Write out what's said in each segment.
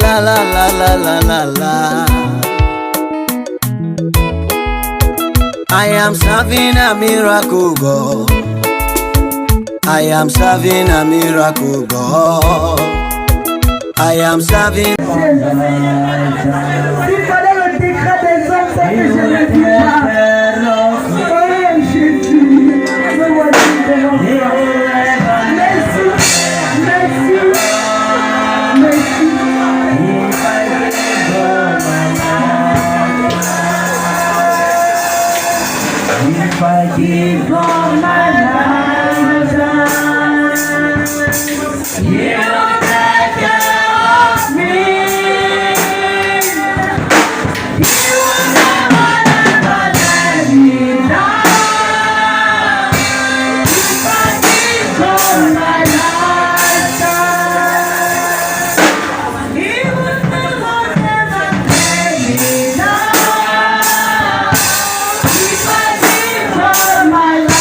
la la la la la la la. I am serving a miracle God. I am serving a miracle God. I am serving. S'il fallait le décret des hommes, c'est que je ne dis pas. Oh Jésus, me voici devant toi. Merci, merci, merci. If I give all my life, you take care of me. You will never, never let me down. If I give all my life, you will never, never let me down. If I give all my life.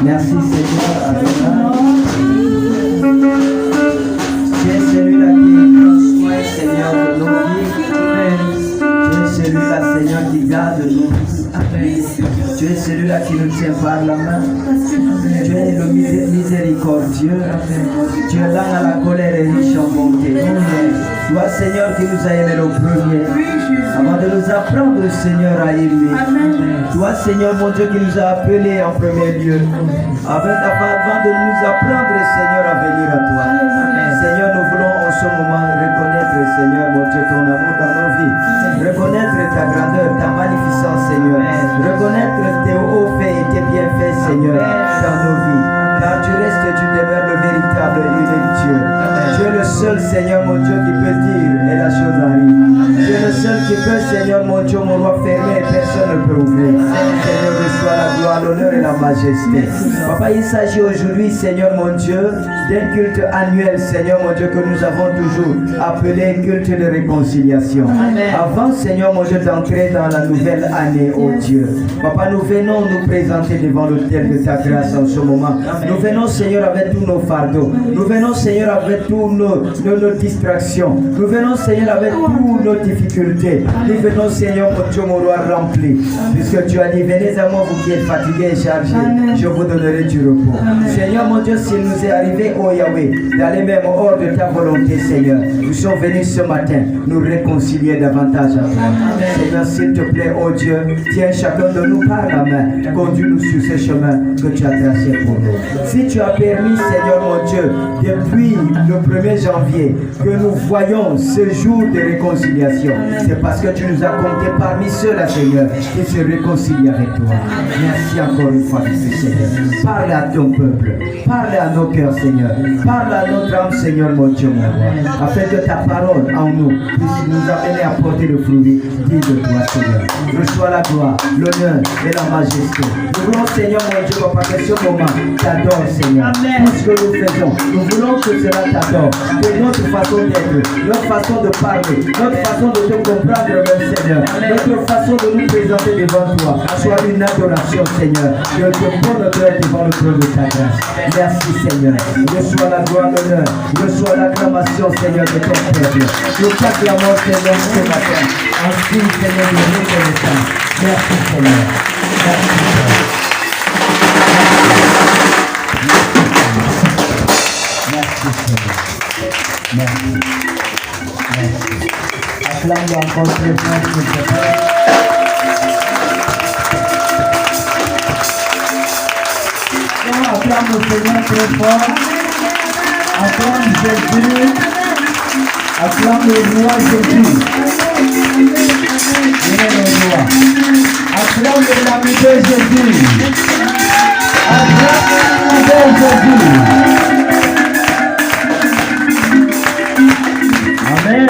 Merci Seigneur Adonai. Tu es celui-là qui prend soin, Seigneur, de nos vies. Tu es celui-là, Seigneur, qui garde nos vies. Tu es celui-là qui nous tient par la main. Tu es le miséricordieux. Tu es là dans la colère et riche en bonté. Toi, Seigneur, qui nous a aimés le premier, avant de nous apprendre, Seigneur, à aimer. Toi, Seigneur, mon Dieu, qui nous a appelés en premier lieu, avant de nous apprendre, Seigneur, à venir à toi. Seigneur, nous voulons en ce moment reconnaître, Seigneur, mon Dieu, ton amour dans nos vies. Reconnaître ta grandeur, ta magnificence, Seigneur. Reconnaître tes hauts faits et tes bienfaits, Seigneur, dans nos vies. Car tu restes, tu demeures le véritable et unique Dieu. Tu es le seul, Seigneur, mon Dieu, qui peut dire et la chose arrive. Tu es le seul qui peut, Seigneur, mon Dieu, mon roi, fermer et personne ne peut ouvrir. Seigneur, reçois la gloire, l'honneur et la majesté. Papa, il s'agit aujourd'hui, Seigneur, mon Dieu, d'un culte annuel, Seigneur, mon Dieu, que nous avons toujours appelé culte de réconciliation. Avant, Seigneur, mon Dieu, d'entrer dans la nouvelle année, oh Dieu. Papa, nous venons nous présenter devant l'autel de ta grâce en ce moment. Nous venons, Seigneur, avec tous nos fardeaux. Nous venons, Seigneur, avec tous nos distractions. Nous venons, Seigneur, avec toutes nos difficultés. Nous venons, Seigneur, mon Dieu, mon roi rempli. Puisque tu as dit, venez à moi, vous qui êtes fatigués et chargés, je vous donnerai du repos. Seigneur, mon Dieu, s'il nous est arrivé, oh Yahweh, d'aller même hors de ta volonté, Seigneur, nous sommes venus ce matin nous réconcilier davantage à toi. Seigneur, s'il te plaît, oh Dieu, tiens chacun de nous par la main, conduis-nous sur ce chemin que tu as tracé pour nous. Si tu as permis, Seigneur, mon Dieu, depuis le 1er janvier, que nous voyons ce jour de réconciliation, c'est parce que tu nous as comptés parmi ceux-là, Seigneur, qui se réconcilient avec toi. Merci encore une fois, Seigneur. Parle à ton peuple, parle à nos cœurs, Seigneur. Parle à notre âme, Seigneur, mon Dieu, mon roi, afin que ta parole en nous puisse nous amener à porter le fruit digne de toi, Seigneur. Reçois la gloire, l'honneur et la majesté. Nous voulons, Seigneur, mon Dieu, papa, que ce moment t'adore, Seigneur. Tout ce que nous faisons, nous voulons que cela t'adore. Que notre façon d'être, notre façon de parler, notre façon de te comprendre, même, Seigneur, notre façon de nous présenter devant toi, soit une adoration, Seigneur. Je te prends notre cœur devant le trône de ta grâce. Merci, Seigneur. Reçois la gloire, l'honneur. Reçois l'acclamation, Seigneur, de ton peuple. Nous t'acclamons, Seigneur, ce matin. En signe, Seigneur, de reconnaissance. Merci, Seigneur. Merci, Seigneur. Merci, Seigneur. Merci. Merci. Acclame-le encore très fort, s'il te plaît. Acclame le Seigneur très fort. Acclame Jésus. Acclame le roi Jésus. Il est le roi. Acclame l'ami de Jésus. Acclame l'ami de Jésus. Amen.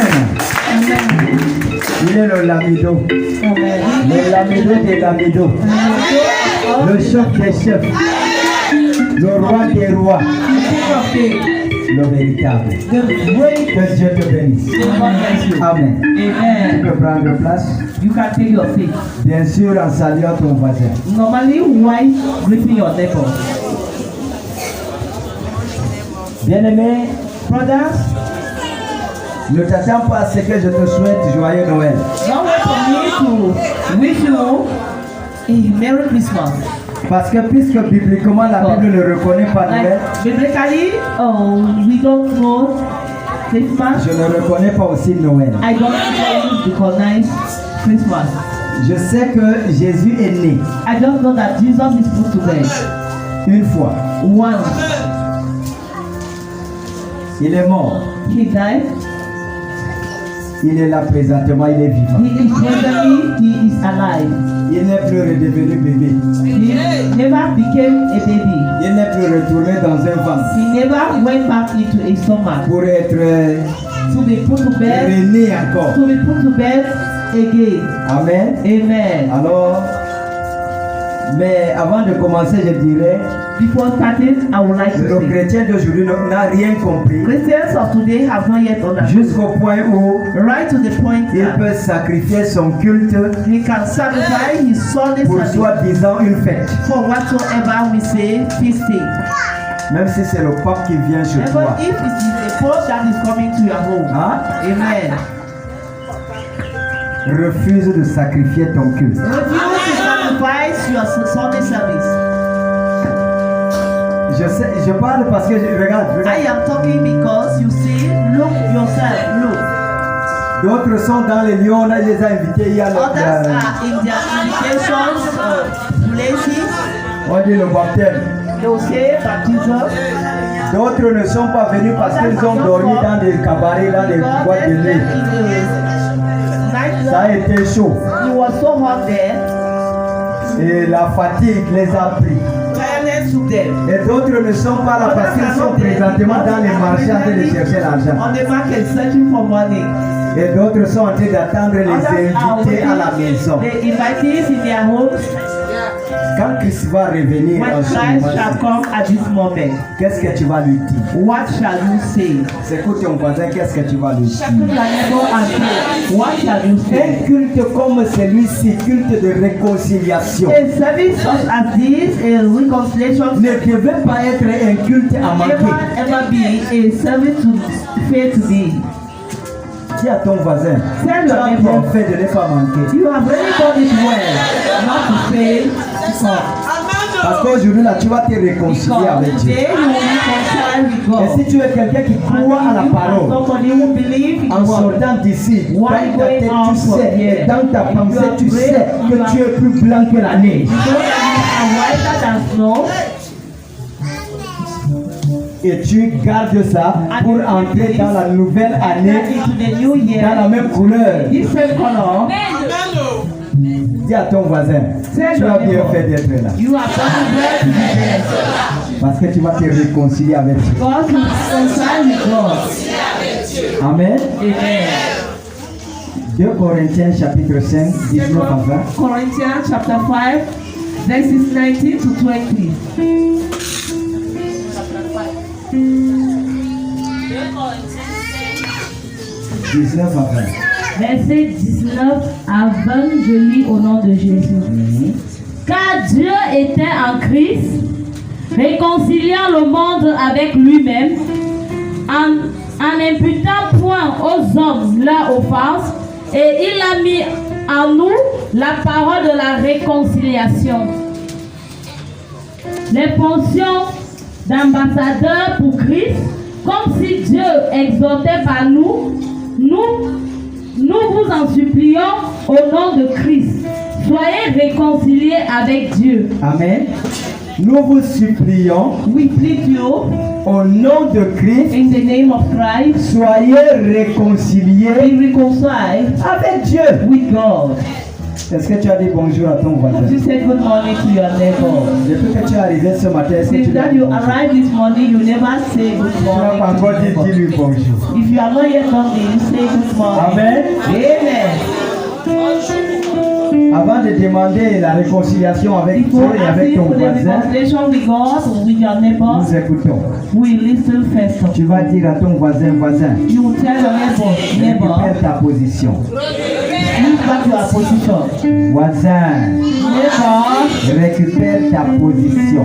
Il est le lamido. Le lamido des lamidos. Le chef des chefs. Le roi des rois. Le véritable. Que Dieu te bénisse. Amen. Tu peux prendre place. You can take your seat. Bien sûr, en saluant ton voisin. Normally, why greeting your neighbor? Bien-aimé, brothers, ne t'attends pas à ce que je te souhaite joyeux Noël. Don't wait for me to wish you a Merry Christmas. Parce que puisque bibliquement la Bible ne reconnaît pas Noël, Biblically, we don't know Christmas. je ne reconnais pas aussi Noël. I don't recognize Christmas. Je sais que Jésus est né I just know that Jesus is put to bed une fois. once. Il est mort. He died. Il est là présentement, il est vivant. He is presently, he is alive. Il n'est plus redevenu bébé. He never became a baby. Il n'est plus retourné dans un ventre He never went back into a stomach pour être to be put to bed. rené encore. To be put to bed again. Amen. Amen. Alors, mais avant de commencer, je dirais, Before starting, I would like le to say, chrétien d'aujourd'hui n'a rien compris Christians of today have not yet understood. jusqu'au point où Right to the point il that peut sacrifier son culte he can sacrifice his Sunday pour service soi-disant une fête. for whatsoever we say feasting. Même si c'est le pape qui vient chez Even toi. if it is a pope that is coming to your home. Hein? Amen. Refuse de sacrifier ton culte. Refuse to sacrifice your Sunday service. Je parle parce que, regarde. I am talking because you see, look yourself, look. D'autres sont dans les lions, on les a invités il y a Others are in their invitations places. on dit le baptême. They will say baptism. D'autres ne sont pas venus parce qu'ils ont dormi dans des cabarets, dans des boîtes de nuit. Ça a été chaud. It was so hot there. Et la fatigue les a pris. Tiredness took them. Et d'autres ne sont pas là parce qu'ils sont présentement dans les marchés en train de chercher l'argent. On the market searching for money. Et d'autres sont en train d'attendre les invités à la maison. The invitees in their homes. Quand Christ va revenir When en ce Christ shall moment, come at this moment, qu'est-ce que tu vas lui dire? what shall you say? C'est que ton voisin, qu'est-ce que tu vas lui Shall you dire? go and say, what shall you Un say? culte comme celui-ci, culte de réconciliation, A service such as this, a reconciliation, ne devait pas être un culte à manquer. ever be a service to fail to be. Dis à ton voisin, Tell tu your as bien neighbor, fait de ne pas manquer. you have really done it well, not to fail to come. Parce qu'aujourd'hui là, tu vas te réconcilier avec Because Dieu. today you will reconcile with God. Et si tu es quelqu'un qui croit à la parole, Somebody who believes in en God. sortant d'ici, dans Why ta tête, going on tu from sais, here? et dans ta If pensée, you are tu great, sais you que are- tu es plus blanc que la neige. You know that you are whiter than snow. Et tu gardes ça pour entrer dans la nouvelle Enter année into the new dans la year. même couleur. This same color. Dis à ton voisin, Tell tu your as bien neighbor, fait d'être là. you are done well to be there. Parce que tu vas te réconcilier avec Dieu. God will reconcile with God. Amen. Amen. 2 Corinthiens chapitre 5, 19 à 20. Corinthians chapter 5, verses 19 to 20. 19 à 20. Verset 19 à 20, je lis au nom de Jésus. Car Dieu était en Christ, réconciliant le monde avec lui-même, en n'imputant point aux hommes leur offense, et il a mis en nous la parole de la réconciliation. Les fonctions d'ambassadeurs pour Christ, comme si Dieu exhortait par nous nous vous en supplions au nom de Christ. Soyez réconciliés avec Dieu. Amen. Nous vous supplions We plead you au nom de Christ, in the name of Christ, soyez réconciliés be reconciled avec Dieu. with God. Est-ce que tu as dit bonjour à ton voisin? You say good morning to your neighbor. Depuis que tu es arrivé ce matin, est-ce que tu Since l'as that dit you bonjour? arrived this morning, you never say good Tu n'as pas morning encore to dit your neighbor. dis-lui bonjour. If you are not yet done, you say good morning. Amen. Amen. Avant de demander la réconciliation avec Dieu Before et avec asking ton for the voisin, reconciliation with God or with your neighbor, nous écoutons. we listen first. Tu vas dire à ton voisin, You tell your neighbor, récupère ta position. move back your position. Voisin, Neighbor, récupère ta position.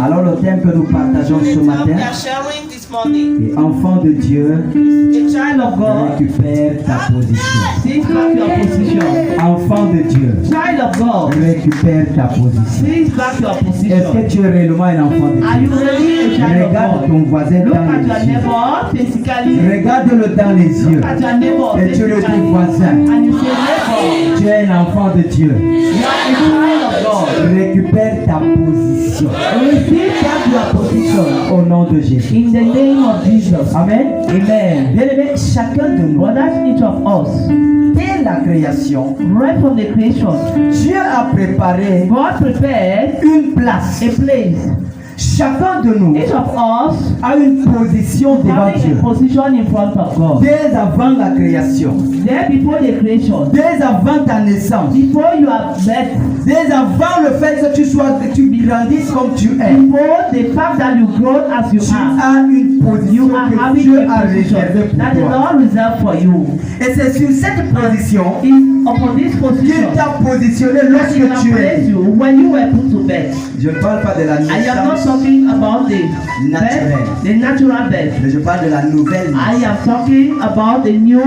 Alors le thème que nous partageons ce matin sharing this morning. est enfant de Dieu, The child of God, récupère ta position. take back your position. Enfant de Dieu, Child of God, récupère ta position. take back your Est-ce position. que tu es réellement un enfant de Are you Dieu? really a child of Regarde God? ton voisin Look dans at your les yeux. neighbor physically. Regarde-le dans les yeux. Look at your neighbor Et tu le dis, physically. voisin, And you say, neighbor, tu es un enfant de Dieu. you are a child of God. Récupère ta position. Receive back your position. Au nom de Jésus. In the name of Jesus. Amen. Amen. Bien aimé, chacun de nous, Brothers, each of us, dès la création, right from the creation, Dieu a préparé God prepared une place. a place. Chacun de nous Each of us a une position devant having Dieu. a position in front of God. Dès avant la création, There before the creation, dès avant ta naissance, before you are birth, dès avant le fait que tu grandisses comme tu es, before the fact that you grow as you tu are, as une position you are que having Dieu a a réservée position that pour the toi. Lord reserved for you. Et c'est sur cette position Is upon this qu'il position t'a positionné that He lorsque has tu es placed né. you when you were put to bed. Je ne parle pas de la I am not naissance, talking about the Naturel. birth, the natural birth. mais je parle de la nouvelle I naissance. am talking about the new,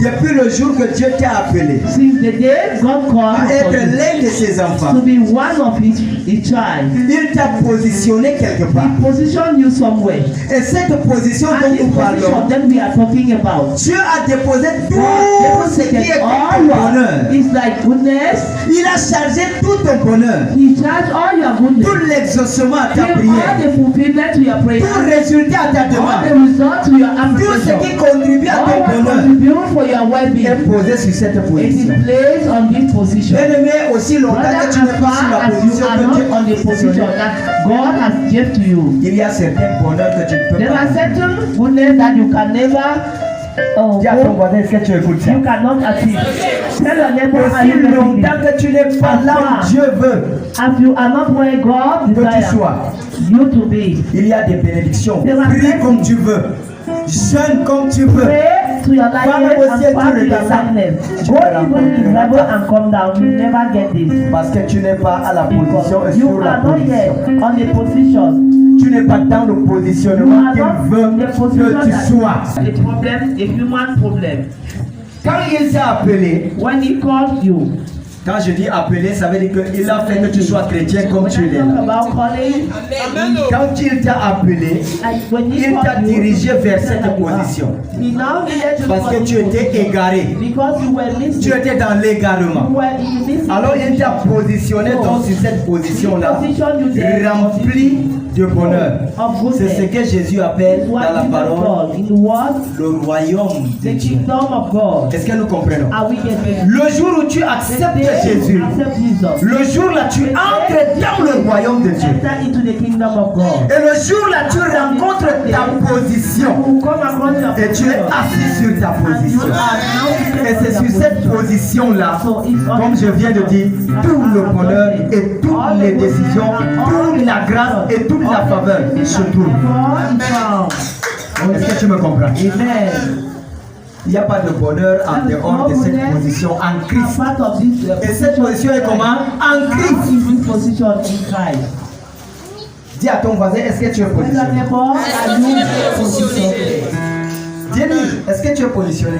Depuis le jour que Dieu t'a appelé since the day God à called être for you l'un de ses to enfants, be one of his child. il t'a positionné quelque part. He positioned you somewhere. Et cette position And dont this nous parlons, position that we are talking about, Dieu a déposé tout God ce qui est deposited ton all bonheur. your, it's like goodness. Il a chargé tout ton bonheur, He charged all your goodness. tout l'exaucement à ta Give all prière, the fulfillment to your prayer. tout résultat à ta All the demande, result to your tout ce qui application. contribue à All ton that bonheur contribute for your est well-being. posé sur cette It is position. placed on this position. Bien aimé, aussi longtemps Brother, que tu n'es as pas sur far la as you position are que Dieu not on the a position positionnée, that God has given to you, il y a certains bonheurs que tu ne peux there pas. are certain goodness that you can never Dis à ton go, voisin, est-ce que tu écoutes ça? you cannot achieve. Tell your neighbor, are Aussi you getting longtemps it? que tu n'es pas là où Dieu veut As you are not where God que tu desires sois, you to be. il y a des bénédictions. There are Prie blessings. comme tu veux, jeûne comme tu veux. Pray to your likeness and fast to your likeness. Go even in level and come down. You never get this. Parce que tu n'es pas à la position et Because you sur la are not position. yet on the position. Tu n'es pas dans le You positionnement are qu'il not veut in the position que tu that sois. a problem, a human problem. Quand il t'a appelé, When he called you, quand je dis appelé, ça veut dire qu'il a fait que tu sois chrétien comme when tu I l'es talk là. about calling, Quand il t'a appelé, like when he il t'a called you, dirigé vers cette that you are. position. He now needed to Parce que tu étais égaré. because you were missing. Tu étais dans You l'égarement. were in missing. Alors il t'a positionné donc sur cette position-là, remplie de bonheur. Of C'est ce goodness. que Jésus appelle dans What la Jesus parole called in the word, le royaume de the Dieu. kingdom of God. Est-ce que nous comprenons? Are we getting? Le jour où tu acceptes Jésus, Accept Jesus. le jour là tu entres dans le royaume de Dieu. Enter into the kingdom of God. Et le jour là tu rencontres ta position You come across your et tu es assis sur ta and you position. are now Et c'est sur cette position-là, comme je viens de dire, tout le bonheur et toutes les décisions, toute la grâce et toute la faveur se trouvent. Est-ce que tu me comprends? Amen. Il n'y a pas de bonheur en dehors de cette position en Christ. Part of this, Et cette position est comment? En Christ. in this position in Christ. Dis à ton voisin, est-ce que tu es When your positionné? neighbor, are you positioned? Dis-lui, est-ce que tu es positionné?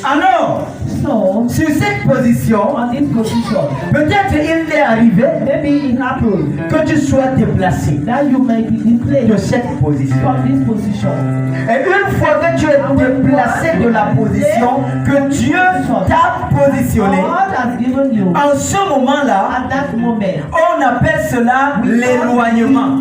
Alors, So, ce Sur cette position, on this position, peut-être il est arrivé maybe it happened que tu sois déplacé that you may be de displaced cette position. from this position. Et une fois que tu es déplacé de la position que Dieu t'a positionné, God has given you en ce moment-là, at that moment. on appelle cela l'éloignement.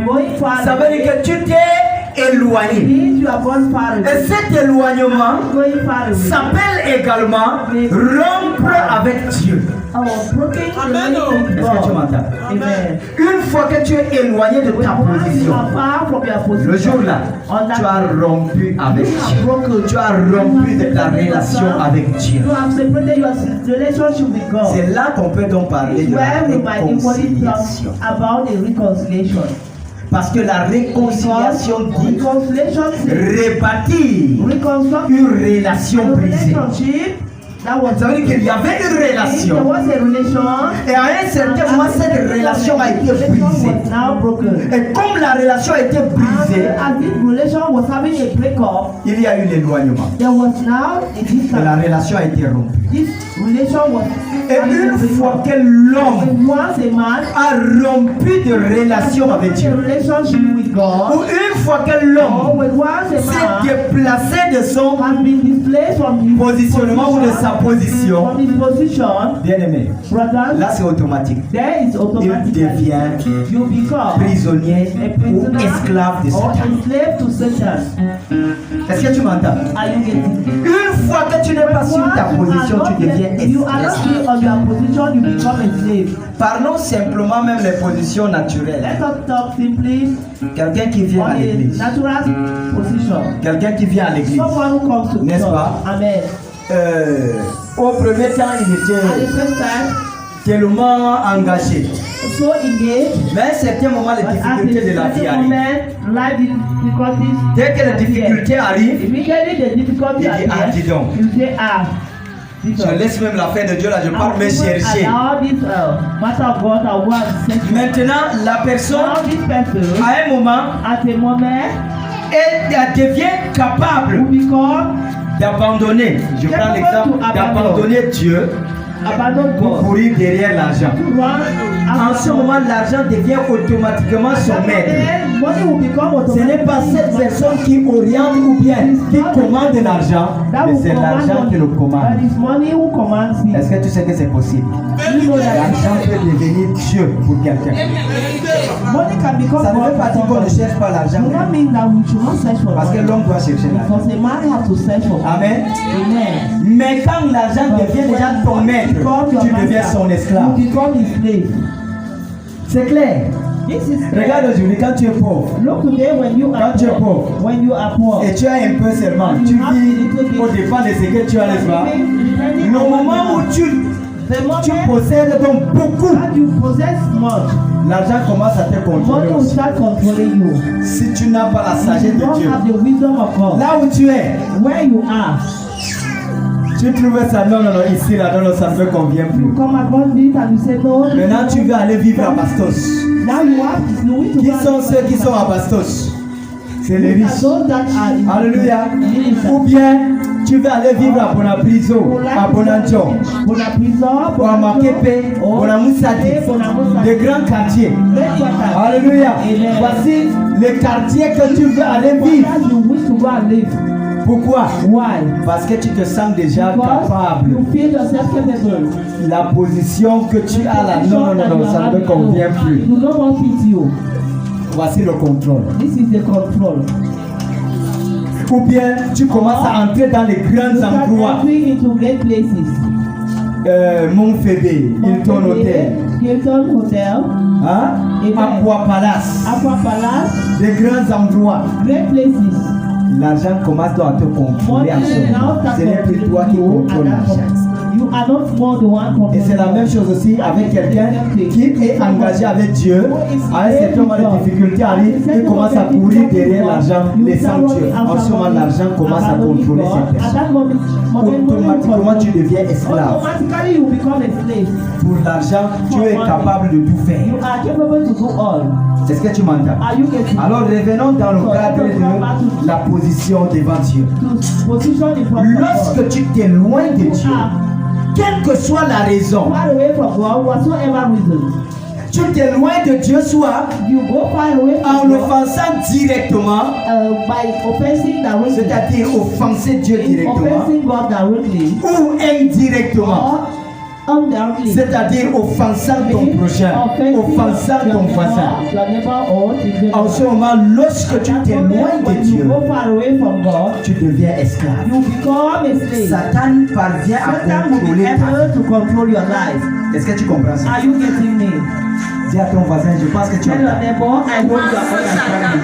Going far Ça veut dire que tu t'es éloigné. means you are gone far Et away. cet éloignement Going far away. s'appelle également rompre avec Dieu. Broken relationship with Est-ce que tu God. m'entends? Amen. Une fois que tu es éloigné de ta When you position, are far from your le position, jour-là, on that tu as rompu avec you have Dieu. broken. Tu as rompu de ta relation avec Dieu. You have separated your relationship with God. C'est là qu'on peut donc parler de la Where we might equally talk réconciliation. about a reconciliation. Parce que la réconciliation dit Reconciliation says rebâtir reconstruct une relation brisée. relationship that was Ça veut dire qu'il y avait une there relation. was a relation Et à un certain moment, cette relation a été brisée. was now broken. Et comme la relation a été brisée, As this relation was having a breakup, il y a eu l'éloignement. there was now a Et distance. la relation a été rompue. This relation was Et having a une breakup. fois que l'homme And once a man a rompu de relation avec has a Dieu, relationship with ou God, une fois que or l'homme when once a s'est man déplacé de son has been displaced from his positionnement ou de sa position, from his position, bien aimé, brothers, là c'est automatique. there is Il automatically devient you become prisonnier a ou prisoner esclave de or Satan. enslaved to Satan. Est-ce que tu m'entends? Are you getting it? Une fois que tu n'es pas sur ta Once you position, are tu not deviens yet- you are not esclave. still on your position, you become a slave. Parlons simplement même les positions naturelles. Let us talk simply Quelqu'un qui vient on à a l'église. natural position. Quelqu'un qui vient à l'église. Someone who comes to N'est-ce church. pas? Amen. Au premier temps, il At the était first time, tellement engagé. so engaged. Mais à un certain moment, les But at difficultés de la the vie certain arrivent. moment, life difficulties. Dès que les difficultés arrivent, Immediately the difficulties il are dit, ah, dis there. donc, You say, ah, this je laisse même l'affaire de Dieu là, je pars me All chercher. this matter of God, I want to say. Maintenant, la personne, Now this person, à un moment, at a moment, elle devient capable will become d'abandonner. Je prends l'exemple d'abandonner Dieu abandon pour God. courir derrière l'argent. To run En after ce moment, l'argent devient automatiquement son maître. Then money will become Ce n'est pas cette personne qui oriente ou bien qui commande l'argent, that mais will c'est command l'argent qui money. le That commande. is money who commands him. Est-ce que tu sais que c'est possible? You know that L'argent peut devenir Dieu pour quelqu'un. money can become Ça ne God veut pas for dire qu'on ne somebody. cherche pas l'argent. Do not mean that we should not search for Parce que money. l'homme doit chercher l'argent. Because a man has to search for money. Amen. Amen. Mais quand l'argent devient déjà ton maître, tu deviens son esclave. You become his slave. C'est clair. This is Regarde aujourd'hui, quand tu es pauvre Look today when you are Quand tu es poor. pauvre. When you are poor. et tu as un peu seulement, tu vis au dépend de ce que tu as, n'est-ce pas? Le moment où tu The moment possèdes donc beaucoup, that you possess much, l'argent commence à te contrôler money will aussi. start controlling you. Si tu n'as pas la You sagesse de don't Dieu, have the wisdom of God. là où tu es, Where you are, tu trouves ça, non, ici, là, non, ça ne me convient you plus. come upon it and you say no. Maintenant, tu veux aller vivre à Bastos. Now you need to Qui go and sont live ceux qui sont à Bastos? C'est les Those are riches. those that are in Alléluia. minister. Ou bien, tu veux aller vivre à Bonapriso, à Bonanjo, ou à Makepe, Bonamoussadi, des grands quartiers. Alléluia. Amen. Voici les quartiers que tu veux aller vivre. You wish to go and live. Pourquoi? Why? Parce que tu te sens déjà Because capable. you feel yourself capable. La position que tu as là, non, ça ne me convient plus. Do not want fit you. Voici le contrôle. This is the control. Ou bien, tu commences à entrer dans les You grands start endroits. entering into great places. Montfébé, Hilton Hotel, Hilton Hotel, hein? Amen. Aqua Palace, Aqua Palace, des grands endroits. great places. L'argent commence donc à te contrôler en ce moment. Ce n'est plus toi qui contrôle l'argent. You are not more the one Et c'est la même chose aussi avec quelqu'un qui est engagé avec Dieu. À un certain moment, les difficultés arrivent, il commence à courir derrière l'argent, laissant Dieu. En ce moment, l'argent commence à contrôler cette personne. Automatiquement, tu deviens esclave. Automatically you become a slave. Pour l'argent, tu es capable de tout You faire. are capable to do all. C'est ce que tu m'entends. Are you getting Alors revenons dans le cadre de la position devant Dieu. to position in front of God? Lorsque tu t'éloignes de Dieu, quelle que soit la raison, far away from God, whatsoever reason, tu t'éloignes de Dieu soit you go far away en from God l'offensant directement, by offensing directly, c'est-à-dire offenser Dieu directement, offensing God directly, ou indirectement, or indirectly, c'est-à-dire offensant ton prochain, offensant ton voisin. your neighbor or En ce moment, lorsque tu t'éloignes de when you Dieu, go far away from God, tu deviens esclave. you become a slave. Satan parvient à Satan will be contrôler ta vie. able to control your life. Est-ce que tu comprends ça? Are you getting me? Dis à ton voisin, je pense que tu Tell your entends. neighbor, I hope you are understanding.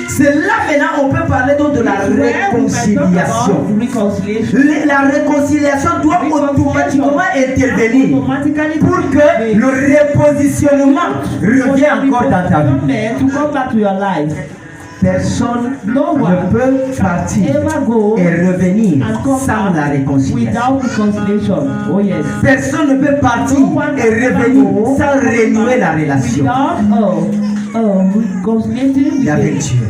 C'est là maintenant on peut parler donc de la réconciliation. Reconciliation. La réconciliation doit automatiquement intervenir pour que le repositionnement revienne encore dans ta vie. To come back to your life. Personne No one ne peut partir ever go et revenir and come sans la back réconciliation. without reconciliation. Oh yes. Personne ne peut partir et revenir sans renouer la relation Without reconciliating with avec God. Dieu.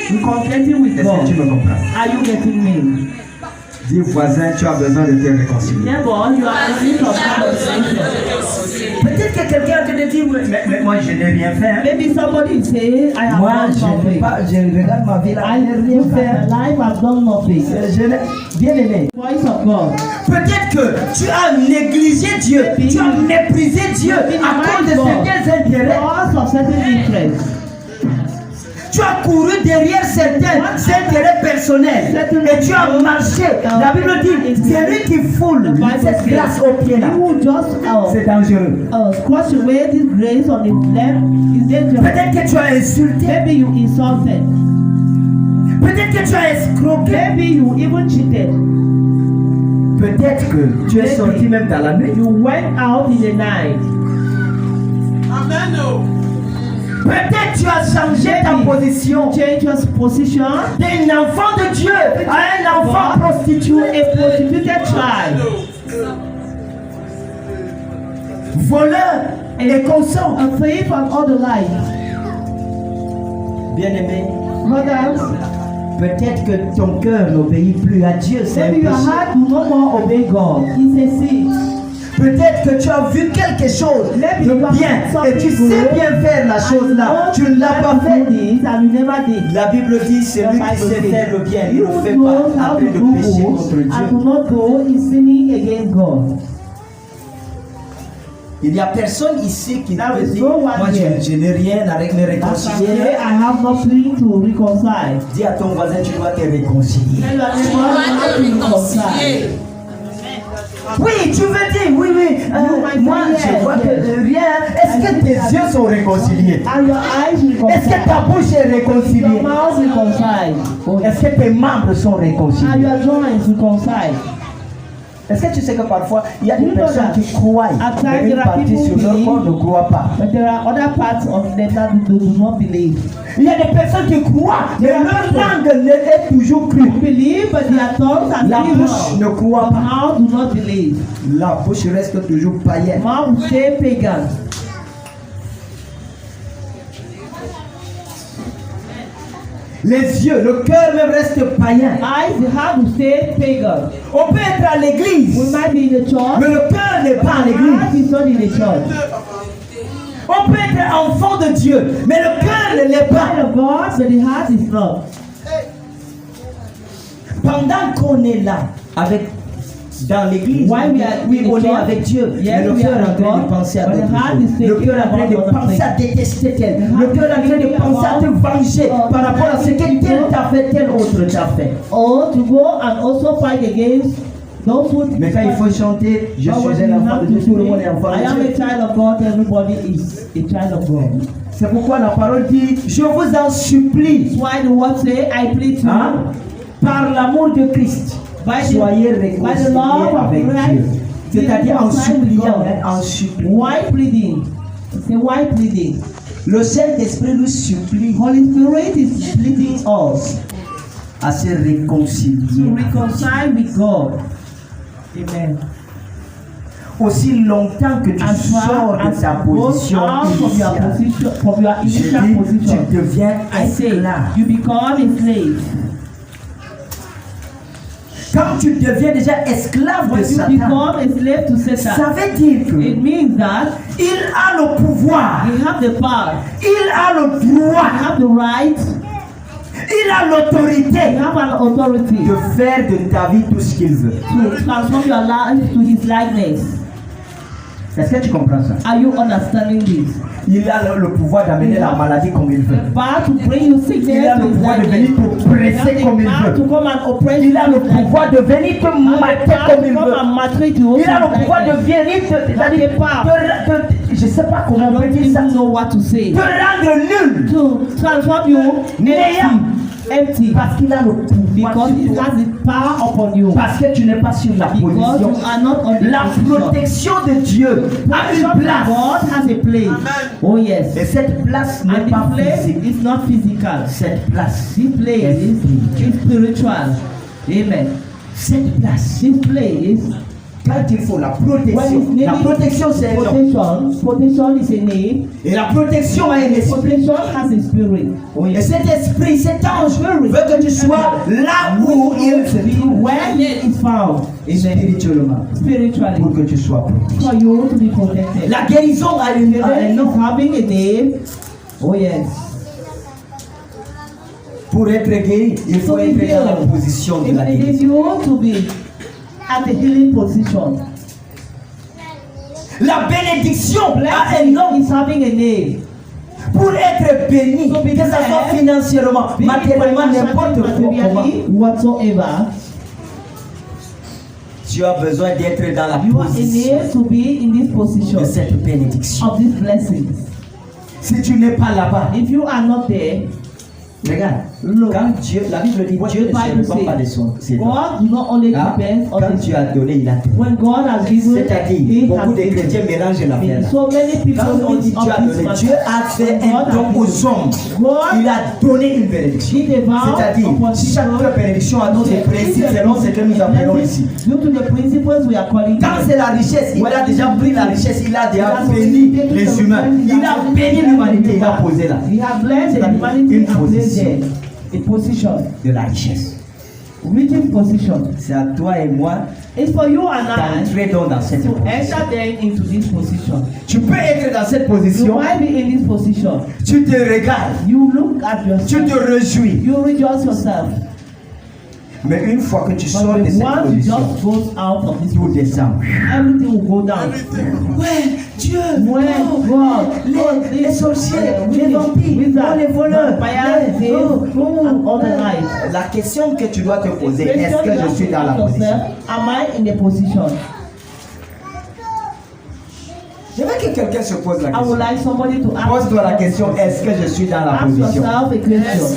Reconciliating with Est-ce que tu God. me comprends? Are you getting me? Dis voisin, tu as besoin de te réconcilier. Therefore, you are in need of reconciliation. Peut-être que quelqu'un te dit, mais moi je n'ai rien fait. Hein. Maybe somebody say, I have Moi done something. je regarde ma vie là, I je n'ai rien look fait. at my life, I've done nothing. Bien aimé. Voice of God. Peut-être que tu as négligé Dieu, tu as méprisé Dieu à cause de certains intérêts. Because of certain interests. Tu as couru derrière certains intérêts personnels et tu as marché. La Bible dit, celui qui foule cette grâce au pied là, You just c'est dangereux. squash away this grace on his left is dangerous. Peut-être que tu as insulté, Maybe you insulted. peut-être que tu as escroqué, Maybe you even cheated. peut-être que tu es sorti même dans la nuit. You went out in the night. Peut-être tu as changé ta position Change your position. d'un enfant de Dieu à un enfant prostitué. A prostituted child. Voleur et consent. A thief and other life. Bien-aimé, Brothers, peut-être que ton cœur n'obéit plus à Dieu, c'est un maybe your péché. heart do no more obey God. It's a sin. Peut-être que tu as vu quelque chose de bien et tu sais bien faire la chose là, tu ne l'as pas fait. La Bible dit celui qui sait faire le bien, il ne le fait pas après de pécher contre Dieu. I do not go in sinning against God. Il n'y a personne ici qui There peut is dire no one moi here. je n'ai rien avec me As I réconcilier. say, I have nothing to reconcile. Dis à ton voisin tu dois te réconcilier. Tell your neighbor you have to reconcile. Oui, tu veux dire, oui, moi je vois que rien. Est-ce que tes yeux sont réconciliés? Are your eyes Est-ce que reconciled? ta bouche est Your réconciliée? mouth reconciled? Oh, Est-ce que tes membres sont Are réconciliés? your joints reconciled? Est-ce que tu sais que parfois il y a des You know personnes that qui croient, at times mais une there are partie people sur leur believe- corps ne croient pas. But there are other parts of them that do not believe. Il y a des personnes qui croient, mais There are leur people- langue est toujours crue. Believe, but their tongues are La bouche evil. ne croit pas. Mouth do not believe. La bouche reste toujours païenne. Mouth say pagan. Les yeux, le cœur même reste païen. Eyes, the heart will say pagan. On peut être à We l'église, might be in the church, mais le cœur n'est pas à the heart l'église. is not in the church. On peut être enfant de Dieu, mais le cœur ne l'est Child pas. of God, but the heart is not. Pendant qu'on est là, avec, dans l'église, While we are oui, in the on est church, avec Dieu, yes, mais le we cœur are est en with train de God, penser à but the d'autres heart choses. is Le thinking cœur est en train about de other penser à things. détester tel. The Le heart cœur est en train de is penser à te venger par rapport à ce que tel t'a fait, tel autre t'a fait. Or to go and also fight against those who. Mais quand il faut chanter, je But when suis you un enfant have de to Dieu, tout le monde est say, enfant I am de a Dieu. child of God, everybody is a child of God. C'est pourquoi la parole dit, je vous en supplie, That's why the word say, I plead to hein, you, par l'amour de Christ, by the, soyez by the réconciliés love of avec Dieu. Christ, be C'est-à-dire en reconciled with suppliant, God. hein, en suppliant. Why pleading? Say why pleading? Le Saint-Esprit nous supplie Holy Spirit is pleading us à se to réconcilier. reconcile with God. Amen. Aussi longtemps que tu As sors far de as ta you go position out from your initiale, position, from your je initial dis, position, tu deviens I say esclave. you become a slave. Quand tu deviens déjà esclave de When you Satan, become a slave to ça Satan, veut dire que it means that il a le pouvoir, he have the power, il a le he droit, have the right, il a he l'autorité have an authority de faire de ta vie tout ce qu'il veut. to transform your life to his likeness. Est-ce que tu comprends ça? Are you understanding this? Il a le pouvoir d'amener la maladie comme il veut. The power to bring you sickness Il a to le his pouvoir de likeness. venir te presser comme il He has the power to veut. come and oppress Il a you le to his pouvoir de venir te mater comme il come veut. and maltreat you. Il a le pouvoir de venir te, c'est-à-dire, je ne sais pas comment on peut dire ça, don't know what to say. te rendre nul. To transform you Néant. empty. Parce qu'il a le pouvoir Because sur he toi. has the power upon you. Parce que tu n'es pas sur la Because position. you are not on the La position. protection de Dieu a Protection une place. God has a place. Oh yes. Et cette place And n'est pas this place physique. is not physical. Cette place, This place is spiritual. Amen. cette place. This place, Quand il faut la when protection, it's la needed, protection c'est un nom. protection is a name. Et la protection a un esprit. Protection has a spirit. Et cet esprit, cet ange veut que tu sois là où il se trouve. Where he is found. Amen. Spirituellement. Spiritually. Pour que tu sois protégé. For you to be protected. La guérison a un nom. Having a name. Oh yes. Pour être guéri, il faut être dans la position de la It needs guérison. you to be at the healing position. La bénédiction a un Blessing nom. is having a name. Pour être béni, So be que ce soit blessed, financièrement, Be matériellement, n'importe comment, materially, whatsoever, tu as besoin d'être dans la you are position enabled to be in this position de cette bénédiction. of these blessings. Si tu n'es pas là-bas, If you are not there, regarde, look. quand Dieu, la Bible dit, What Dieu the ne se Bible dépend pas de ses dons. God do not only Hein? depend on Quand the Dieu a donné, il a donné. when God has given, C'est-à-dire, He beaucoup has de chrétiens given. mélangent l'affaire là. So many people Quand on dit mix Dieu a up this donné, matter. Dieu a fait un God don has aux given. hommes. God Il a donné une bénédiction. He devoured C'est-à-dire, upon chaque people. bénédiction a d'autres principes selon ce que nous appelons ici. Due to the principles we are calling Quand them. c'est la richesse, il a déjà pris la richesse, il a déjà béni les humains. Il a béni l'humanité, il a posé là. He has blessed the humanity Une and placed position there. A position. de la richesse. Which position? C'est à toi et moi It's for you and I d'entrer dans cette to position. enter then into this position. Tu peux être dans cette You position, might be in this position. tu te regardes, You look at tu yourself. te réjouis. You rejoice yourself. Mais une fois que tu sors But de the cette one who position, just goes out of this tout position, descend. everything will go down. Ouais, Dieu, When God, les sorciers, les witches, vampires, wizards, les voleurs, vampires, les- and all the night. La question que tu dois te poser, est-ce Question que you je have suis to dans la ask position? yourself, am I in the position? Je veux que quelqu'un se pose la I would question. like somebody to ask. Pose-toi la question, est-ce que je suis dans la Ask position? yourself a question.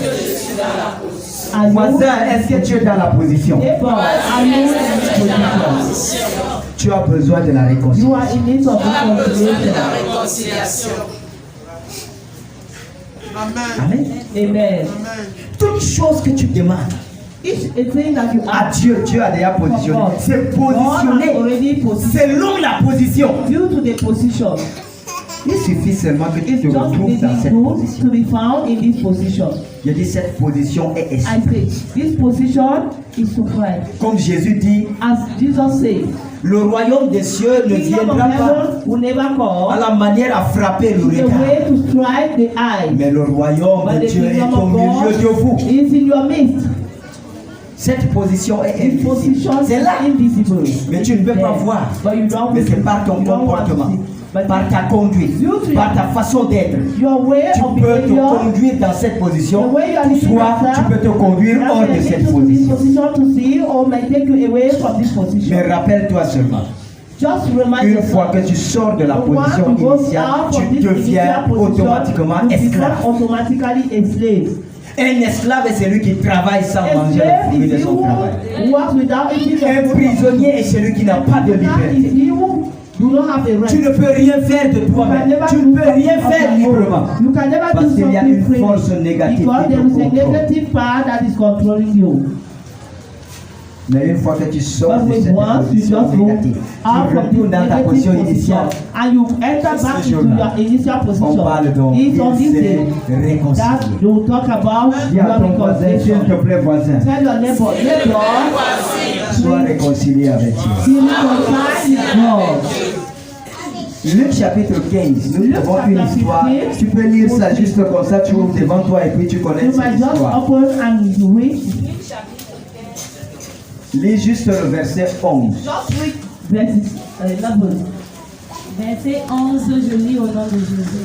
Are you, Voisin, est-ce que tu es dans la position? neighbor, are you in this position? Tu as besoin de la You réconciliation. are in need of reconciliation. Amen. Amen. Toute chose que tu demandes Each thing that you à ask, Dieu, Dieu a déjà positionné. C'est God has positionné already positioned selon la position. due to the position. Il suffit seulement que tu It's te just retrouves dans cette good position. to be found in this position. Je dis cette position est I esprit. say, this position is to Christ. Comme Jésus dit, As Jesus said, le royaume des cieux ne the kingdom of viendra pas heaven will never à come la manière à frapper le the regard. way to strike the eye. Mais le royaume But de the Dieu est kingdom au of milieu de vous. God is in your midst. Cette position est This invisible. position C'est is là. invisible. Mais tu ne peux pas voir. But you don't Mais c'est par ton you don't want to comportement, see. But par ta conduite, You to par ta façon d'être. your way Tu of peux te behavior, conduire dans cette position, the way you are ou living soit tu yourself, peux te conduire that hors de may cette take you to this position. position to see or may take you away from this position. Mais rappelle-toi seulement, Just remind une yourself. fois que tu sors de la The one position who goes initiale, out tu from this deviens initial position, automatiquement you become esclave. automatically a slave. Un esclave est celui qui travaille sans A manger le slave fruit de is he son travail. who works without eating the Un fruit of prisonnier est celui qui n'a pas de That is liberté. he who do not have a right. Tu ne peux rien faire de You can toi-même. never Tu do ne peux something rien of faire your own. librement. You can never Parce do qu'il y a something une force freely négative because qui there te is a contrôle. negative power that is controlling you. Mais une fois que tu sors But de with cette once you position just go négative, out tu from retournes this dans ta position negative position initiale. and you enter back Ce into jour-là, your initial On position. parle donc, It's on il this s'est day that réconcilié. you will talk about Dis à your ton voisin, s'il reconciliation. te plaît, voisin, Tell your neighbor, sois réconcilié avec Dieu. be reconciled with God. Luc chapitre 15, nous Luc avons une chapitre histoire. 15. Tu peux lire ça juste comme ça, tu ouvres devant toi et puis tu connais You cette might just histoire. open and read. Lis juste le verset 11. Just read verses 11. Verset 11, je lis au nom de Jésus.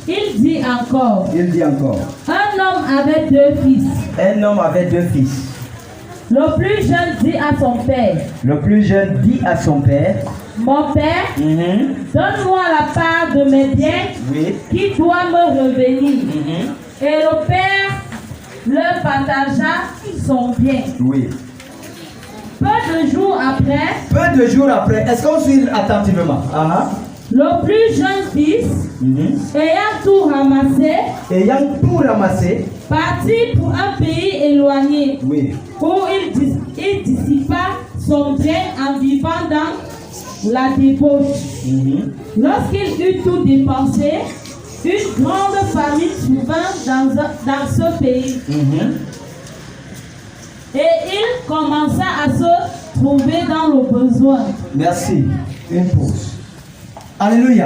Il dit encore, Il dit encore, un homme avait 2 fils. un homme avait 2 fils. Le plus jeune dit à son père, Le plus jeune dit à son père, mon père, donne-moi la part de mes biens oui, qui doit me revenir. Et le père leur partagea son bien. oui. Peu de jours après, Peu de jours après, est-ce qu'on suit attentivement? le plus jeune fils, ayant tout ramassé, Ayant tout ramassé, partit pour un pays éloigné, oui, où il dissipa son bien en vivant dans la débauche. Lorsqu'il eut tout dépensé, une grande famine survint dans ce pays. Et il commença à se trouver dans le besoin. merci. Une pause. Alléluia.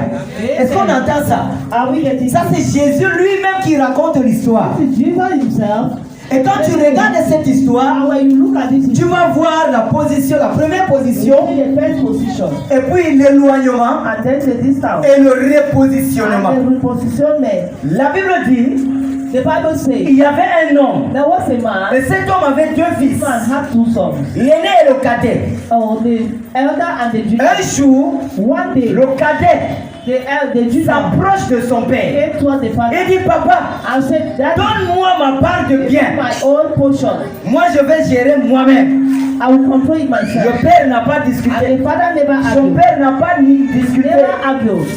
Est-ce qu'on entend ça? Are we getting Ça, c'est Jésus lui-même qui raconte l'histoire. This is Jesus himself. Et quand tu regardes cette histoire, And when you look at this, tu vas voir la position, la première you position, see the first position, et puis l'éloignement and then the distance, et le and repositionnement. the repositionment. La Bible dit, The Bible says il y avait un homme, there was a man. et cet homme avait 2 fils, This man had 2 sons. l'aîné et le cadet. Oh, the elder and the junior. Un jour, One day, le cadet the junior s'approche de son père came towards the father et dit, papa, and said, "That donne-moi ma part de is bien. my own portion. Moi, je vais gérer moi-même. I will control it myself." Le père n'a pas And discuté. the father never Son argued. père n'a pas ni discuté. Never argued.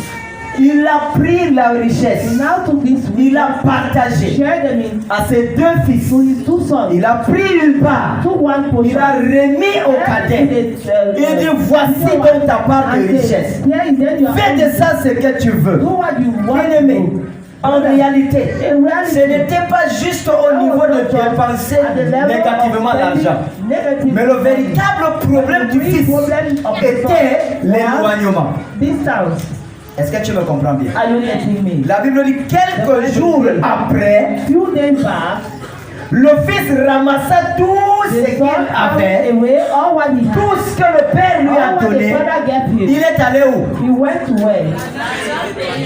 Il a pris la He richesse. now took this, Il a partagé shared them in à ses 2 fils. to his 2 sons. Il a pris une part. Took one Il portion. a remis au cadet. Il dit, voici donc ta part de richesse. Fais de ça ce que tu veux. Do what you want. Bien-aimé, en réalité, In reality, ce n'était pas juste au niveau de dépenser négativement l'argent. Mais le véritable problème du fils était l'éloignement. Distance. Est-ce que tu me comprends bien? Are you getting me? La Bible dit quelques jours après, Few days back, le fils ramassa tout ce the qu'il son avait, carried away all what he had. tout ce que le père lui a All what the donné. father gave Il him. est allé où? He went to where?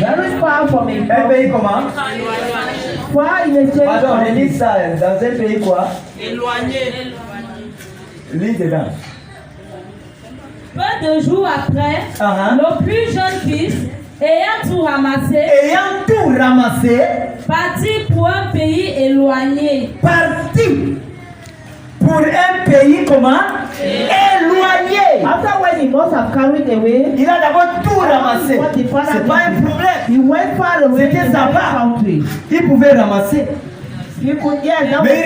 Very far from Un a pays comment? far in a strange Pardon, on country. dit ça dans un pays quoi? Lis dedans. Peu de jours après, le plus jeune fils, ayant tout ramassé, Ayant tout ramassé, partit pour un pays éloigné. parti pour un pays comment? Éloigné. After when he must have carried away, Il a d'abord tout ramassé. what the father C'est pas un did, problème. he went far away C'était in sa another part. country. Il pouvait ramasser. He could, yes, that Mais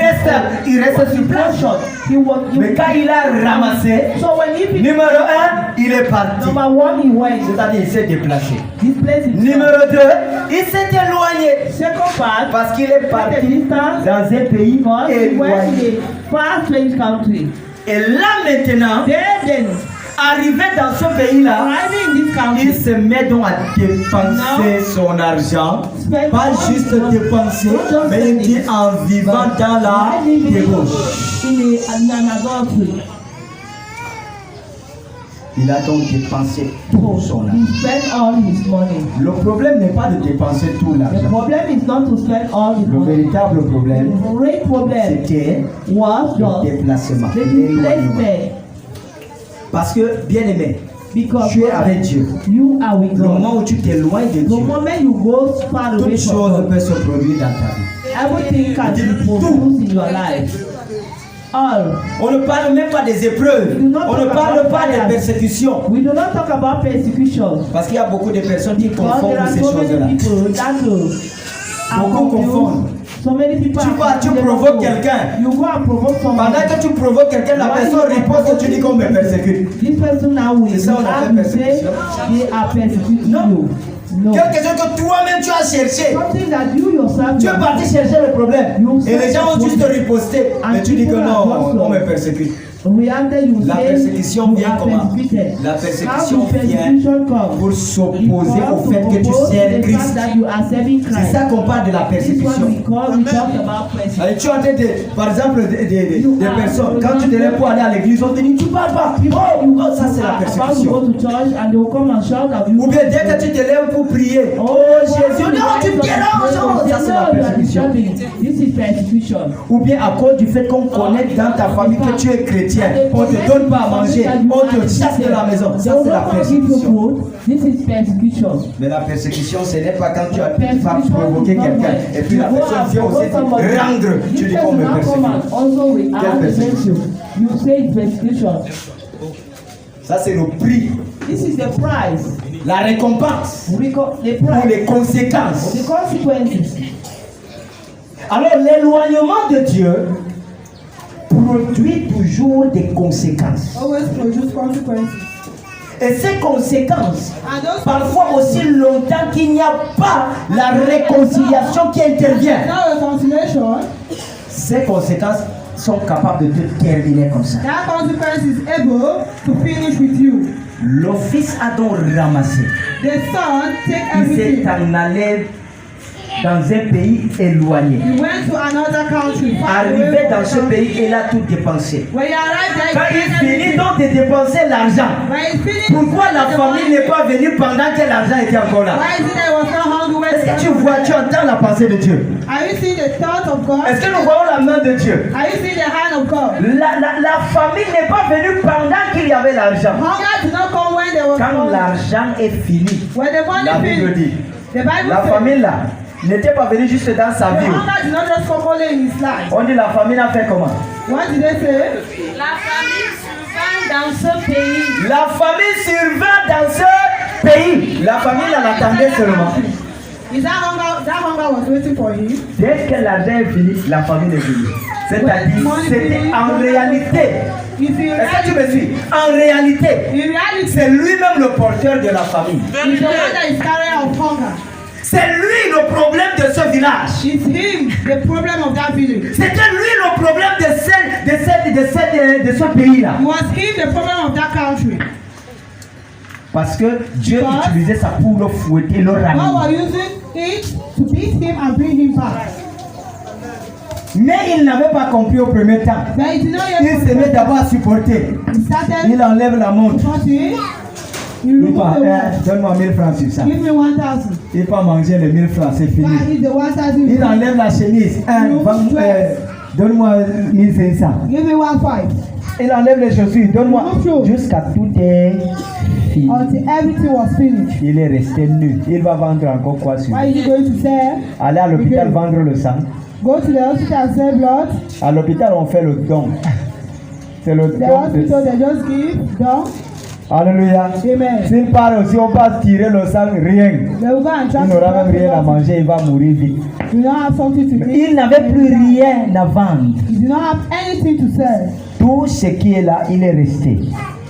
il reste was sur his place. portion. He was, Mais quand il a ramassé, so when he picked numéro 1, il est parti. number 1, he went. C'est-à-dire il s'est déplacé. This place is Numéro 2, il s'est éloigné. second part. Parce qu'il est The parti distance dans un pays because he went éloigné. to a far strange country. Et là maintenant, Then arrivé dans ce pays-là, arriving in this il country, se met donc à dépenser son argent. Pas juste dépenser, mais il dit en vivant dans la débauche. in an adultery. Il a donc dépensé tout son argent. He spent all his money. Le problème n'est pas de dépenser tout The l'argent. problem is not to spend all his Le money. véritable The problème, great problem c'était was le just déplacement, the l'éloignement. displacement. Parce que, bien aimé, Because tu es avec Dieu. you are with Le God. moment où tu t'éloignes de The Dieu, moment you go far away toute from chose God, peut se produire dans ta vie. everything can be produced in your life. All. On ne parle même pas des épreuves. On ne parle pas des persécutions. We do not talk about persecution. Parce qu'il y a beaucoup de personnes qui Because confondent there are ces so choses-là. many people that Beaucoup confondent. So many people Tu provoques quelqu'un. You go and provoke someone. Pendant que tu provoques quelqu'un, la personne riposte et tu dis qu'on me persécute. This person now will C'est ça, on appelle persécution. they are persecuting you. No. Quelque chose que toi-même tu as cherché. Something that you yourself Tu es parti chercher le problème. Et les gens ont juste riposté. Mais tu dis que non, on me persécute. La persécution vient comment? La persécution vient pour s'opposer au fait que tu sers Christ. C'est ça qu'on parle de la persécution. Allez, tu es en train de, par exemple, des personnes, quand tu te lèves pour aller à l'église, on te dit tu parles pas. Oh, ça c'est la persécution. Ou bien dès que tu te lèves pour prier, oh Jésus, non, tu me déranges. Ça c'est la persécution. Ou bien à cause du fait qu'on connaît dans ta famille que tu es chrétien. On ne te donne pas à manger, on te chasse de la maison. Ça, c'est la persécution. Mais la persécution, ce n'est pas quand tu as provoqué quelqu'un et puis la personne vient aussi te rendre. Tu dis qu'on me persécute. Quelle persécution? Ça, c'est le prix. This is the price. La récompense pour les conséquences. Alors, l'éloignement de Dieu produit toujours des conséquences. Always produce consequences. Et ces conséquences, parfois aussi longtemps qu'il n'y a pas la réconciliation qui intervient, ces conséquences sont capables de te terminer comme ça. That consequence is able to finish with you. Le fils a donc ramassé. The son take Il everything. s'est en allé dans un pays éloigné. He went to another country. Arrivé dans ce pays, il a tout dépensé. When he arrived there, Quand il finit donc de dépenser l'argent, when he finished, pourquoi la famille n'est pas venue pendant que l'argent était encore là? why is it that he was not hungry? Est-ce que tu vois, tu entends la pensée de Dieu? Are you seeing the thought of God? Est-ce que nous voyons la main de Dieu? Are you seeing the hand of God? La famille n'est pas venue pendant qu'il y avait l'argent. Hunger did not come when there was Quand hunger. l'argent est fini, When the money la Bible finished, dit, the Bible la says, famille là n'était pas venue juste dans sa the vie. hunger did not just come only in his life. On dit la famille a fait comment? What did they say? La famille survint dans ce pays. La famille survint dans ce pays. La famille là l'attendait seulement. Is that hunger was waiting for him? Dès que l'argent est fini, la famille est venue. C'est-à-dire, c'était en réalité. If you Est-ce que tu me suis? En réalité, in reality, c'est lui-même le porteur de la famille. he's the one that is carrier of hunger. C'est lui le problème de ce village. It's him, the problem of that village. C'était lui le problème de ce pays-là. It was him, the problem of that country. Parce que Dieu utilisait ça pour le fouetter, le God was ramener. using it to beat him and bring him back. Mais il n'avait pas compris au premier temps. But he did not Il yet se met d'abord à supporter. He started Il enlève la montre. supporting. He Il removed part, the watch. donne-moi 1000 francs sur ça. Give me 1,000. Il part manger les 1000 francs, c'est fini. That is the 1,000. Il enlève la chemise. Donne-moi 1500. Give me 1,500. Il enlève les chaussures. Donne-moi. Jusqu'à tout est fini. Until everything was finished. Il est resté nu. Il va vendre encore quoi sur Why lui? is he going to sell? Aller à l'hôpital vendre le sang. Go to the hospital and sell blood. À l'hôpital, on fait le don. C'est le The don. hospital, they just give, done. Alléluia. Amen. S'il part aussi, on va tirer le sang, rien. They will go and Il transfer n'aura même rien à blood. manger, il va mourir vite. You don't have something to eat. Il n'avait plus rien à vendre. You do not have anything to sell. Tout ce qui est là, il est resté.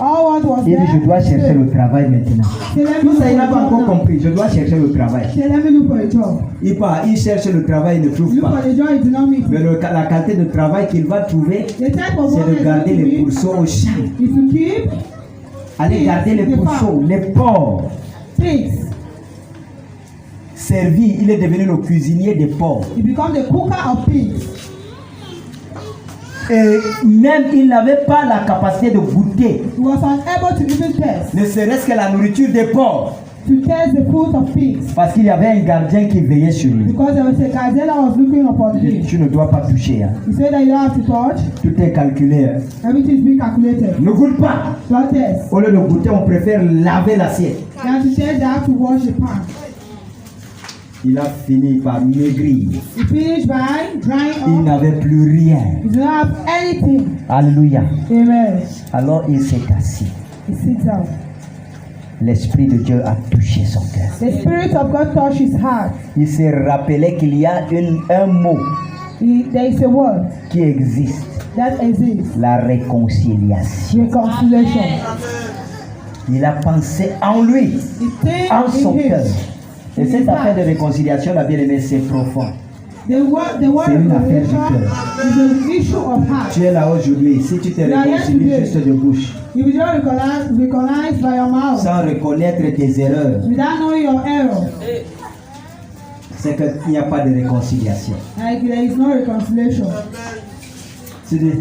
All what was Il there. dit, je dois chercher le travail maintenant. Say, let me Tout look ça, il n'a for pas a encore job now. compris. Je dois chercher le travail. Say, let me look for a job. Il part, il cherche le travail, il ne trouve Look pas. for the job, you do not meet. Mais la qualité de travail qu'il va trouver, The type of c'est work de that garder les you need pourceaux au champ. is to keep Aller garder les pourceaux, les porcs. pigs. Servi, il est devenu le cuisinier des porcs. He becomes the cooker of pigs. Et même il n'avait pas la capacité de goûter, He was unable to even test. ne serait-ce que la nourriture des porcs. To test the food of pigs. Parce qu'il y avait un gardien qui veillait sur lui. Because there was a guardian that was looking upon Il dit, him. tu ne dois pas toucher. Hein. He said that you don't have to touch. Tout est calculé. Hein. Everything is being calculated. Ne goûte pas. Don't test. Au lieu de goûter, on préfère laver l'assiette. They have to test, they have to wash the pan. Il a fini par maigrir. He finished by drying Il up. n'avait plus rien. He did not have anything. Alléluia. Amen. Alors il s'est assis. He sits down. L'Esprit de Dieu a touché son cœur. The Spirit of God touched his heart. Il s'est rappelé qu'il y a un mot There is a word qui existe, that exists. la réconciliation. Reconciliation. Il a pensé en lui, The thing en son in cœur. him. Et cette affaire de réconciliation, la bien-aimée, c'est profond. The word C'est une affaire du reconciliation is an issue of heart. Tu es là aujourd'hui, si tu te réconcilies juste de bouche, If you don't recognize by your mouth, sans reconnaître tes erreurs, without knowing your error, c'est qu'il n'y a pas de réconciliation. like there is no reconciliation. Tu dis,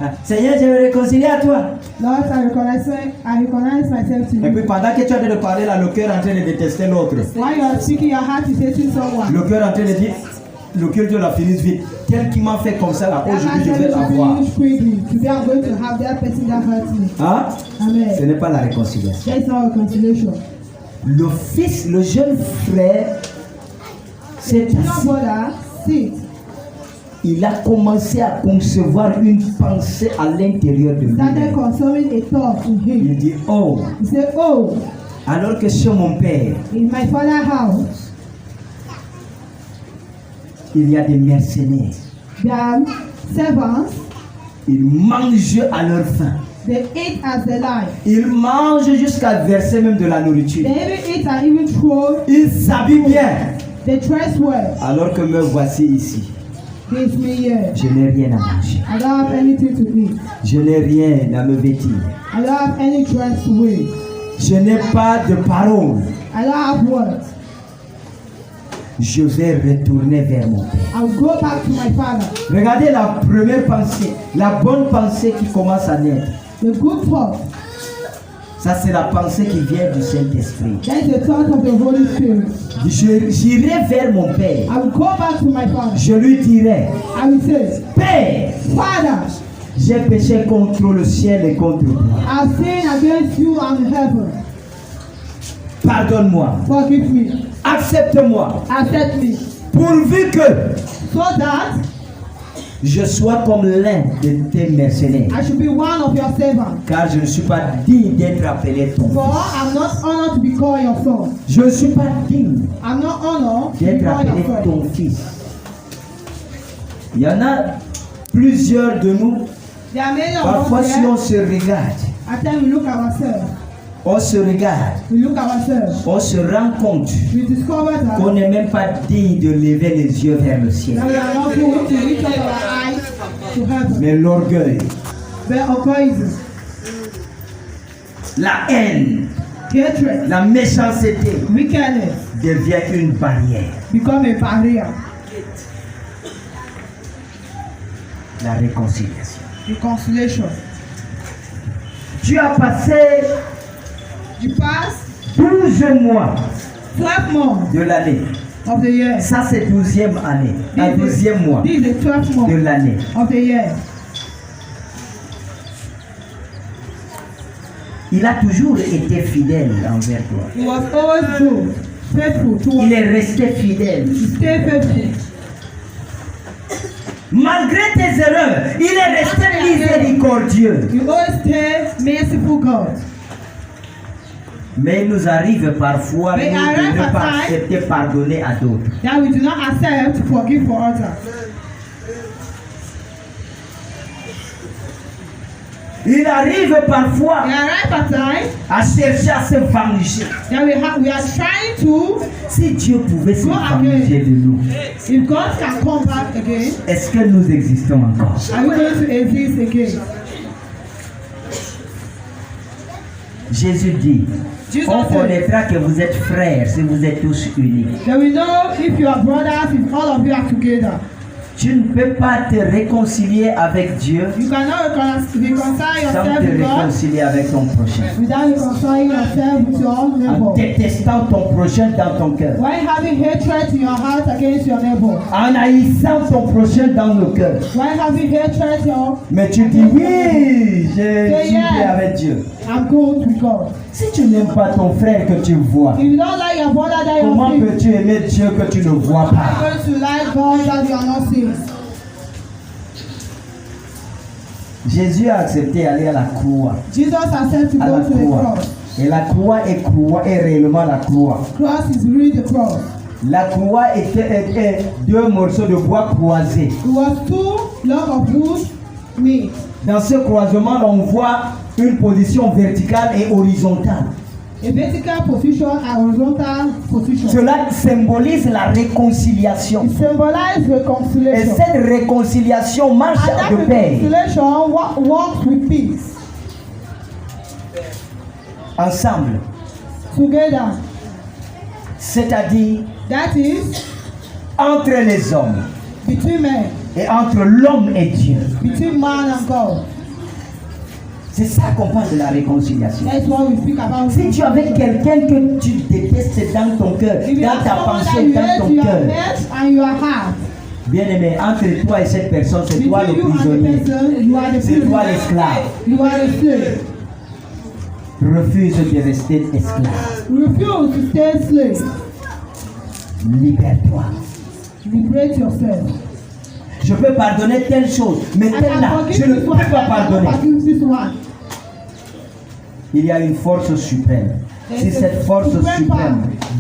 ah, Seigneur, je me réconcilie à toi. Lord, I recognize myself to Et puis you. pendant que tu es en train de parler là, le cœur est en train de détester l'autre. While you are speaking, your heart is hating someone. Le cœur est en train de dire, le cœur de la finisse vite. Tel qui m'a fait comme ça là, That aujourd'hui je heart vais is l'avoir. finish quickly. Today I'm going to have that person that hurt me. Hein? Ce Amen. n'est pas la réconciliation. There is no reconciliation. Le fils, le jeune frère, c'est Your brother, sit. il a commencé à concevoir une pensée à l'intérieur de lui. Started concerning a thought in him. Il dit, oh, He said, oh, alors que chez mon père, in my father's house, il y a des mercenaires. there are servants. Ils mangent à leur faim. They eat as they like. Ils mangent jusqu'à verser même de la nourriture. They even eat and even throw. Ils s'habillent bien. They dress well. Alors que me voici ici. This me here. Je n'ai rien à manger. I don't have anything to eat. Je n'ai rien à me vêtir. I don't have any dress to wear. Je n'ai pas de parole. I don't have words. Je vais retourner vers mon père. I'll go back to my father. Regardez la première pensée, la bonne pensée qui commence à naître. The good thought. Ça, c'est la pensée qui vient du Saint-Esprit. That is the thought of the Holy Spirit. J'irai vers mon père. I will go back to my father. Je lui dirai, I will say, Père, Father, j'ai péché contre le ciel et contre toi. I've sinned against you and heaven. Pardonne-moi. Forgive me. Accepte-moi. Accept me. Pourvu que So that je sois comme l'un de tes mercenaires. I should be one of your servants. Car je ne suis pas digne d'être appelé ton For fils. I'm not honored to be called your son. Je ne suis pas digne I'm not honored to be d'être called appelé your son. ton fils. Il y en a plusieurs de nous. There are many of Parfois, us si here. on se regarde, At times we look ourselves. on se regarde, We look ourselves. on se rend compte We discover that qu'on n'est même pas digne de lever les yeux vers le ciel. we are not going to lift up our eyes to heaven. Mais l'orgueil, But egoism, la haine, hatred, la méchanceté wickedness devient une barrière. become a barrier. La réconciliation. Reconciliation. Tu as passé You pass 12 mois 12 months de l'année. of the year. Ça, c'est 12e année. La 12e mois This is the 12th de month l'année. of the year. Il a toujours été fidèle envers toi. He was always good, faithful to Il est resté fidèle. stay faithful. Malgré tes erreurs, il est resté miséricordieux. You always stay merciful God. Mais il nous arrive parfois nous, Mais de arrive ne pas parfois- accepter pardonner à d'autres. That we do not accept to forgive for others. Il arrive parfois We arrive at time à chercher à se venger. that we are trying to, Si Dieu pouvait se Go venger again. de nous, if God can come back again, est-ce que nous existons encore? are we going to exist again? Jésus dit, Jesus on said, connaîtra que vous êtes frères si vous êtes tous unis. that we know if you are brothers, if all of you are together. Tu ne peux pas te réconcilier avec Dieu You cannot reconcile sans yourself te with God réconcilier avec ton prochain. without reconciling yourself with your En neighbor. détestant ton prochain dans ton cœur. Why having hatred in your heart against your neighbor? En haïssant ton prochain dans le cœur. Why having hatred your Mais tu dis oui, je suis yes. bien avec Dieu. I'm good with God? Si tu n'aimes pas ton frère que tu vois, If you don't like your brother that you comment are seeing, peux-tu aimer Dieu que tu ne vois I'm pas? going to like God that you are not seeing. Jésus a accepté d'aller à la croix. Jesus accepted to À go la to the croix. cross. Et la croix est réellement la croix. Cross is really the cross. La croix était deux morceaux de bois croisés. It was two logs of wood made. Dans ce croisement, on voit une position verticale et horizontale. A vertical position and horizontal position. Cela symbolise la réconciliation. It symbolizes Et reconciliation. cette réconciliation marche And that de pair. reconciliation works with peace. Ensemble. Together. C'est-à-dire That is entre les hommes between men, et entre l'homme et Dieu. between man and God. C'est ça qu'on parle de la réconciliation. That's what we speak about. Si tu es avec quelqu'un que tu détestes dans ton cœur, If you dans have ta someone that pensée, you dans hate ton in your cœur, head and your heart, bien aimé, entre toi et cette personne, c'est toi le between you and the prisonnier. person, you are the C'est toi prisoner. l'esclave. You are the slave. Refuse de rester esclave. Refuse to stay slave. Libère-toi. Liberate yourself. Je peux pardonner telle chose, mais I telle-là, can je forgive ne this peux one, pas I can pardonner. forgive this one. Il y a une force suprême. Si There's a cette force supreme suprême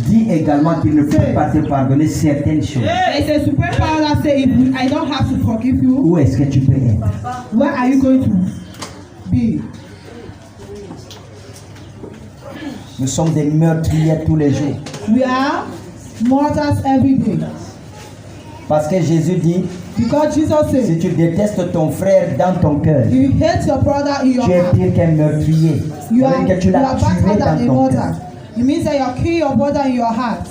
dit également qu'il ne peut Say. pas te pardonner certaines choses, There is a supreme power that says, if I don't have to forgive you, où est-ce que tu peux être? where are you going to be? Nous sommes des meurtriers tous les jours. We are mortals every day. Parce que Jésus dit, Because Jesus si said, tu détestes ton frère dans ton cœur, if you hate your brother in your tu es heart, pire qu'un meurtrier. you C'est-à-dire que tu l'as are tué better than dans a ton cœur. mortal. It means that you kill your brother in your heart.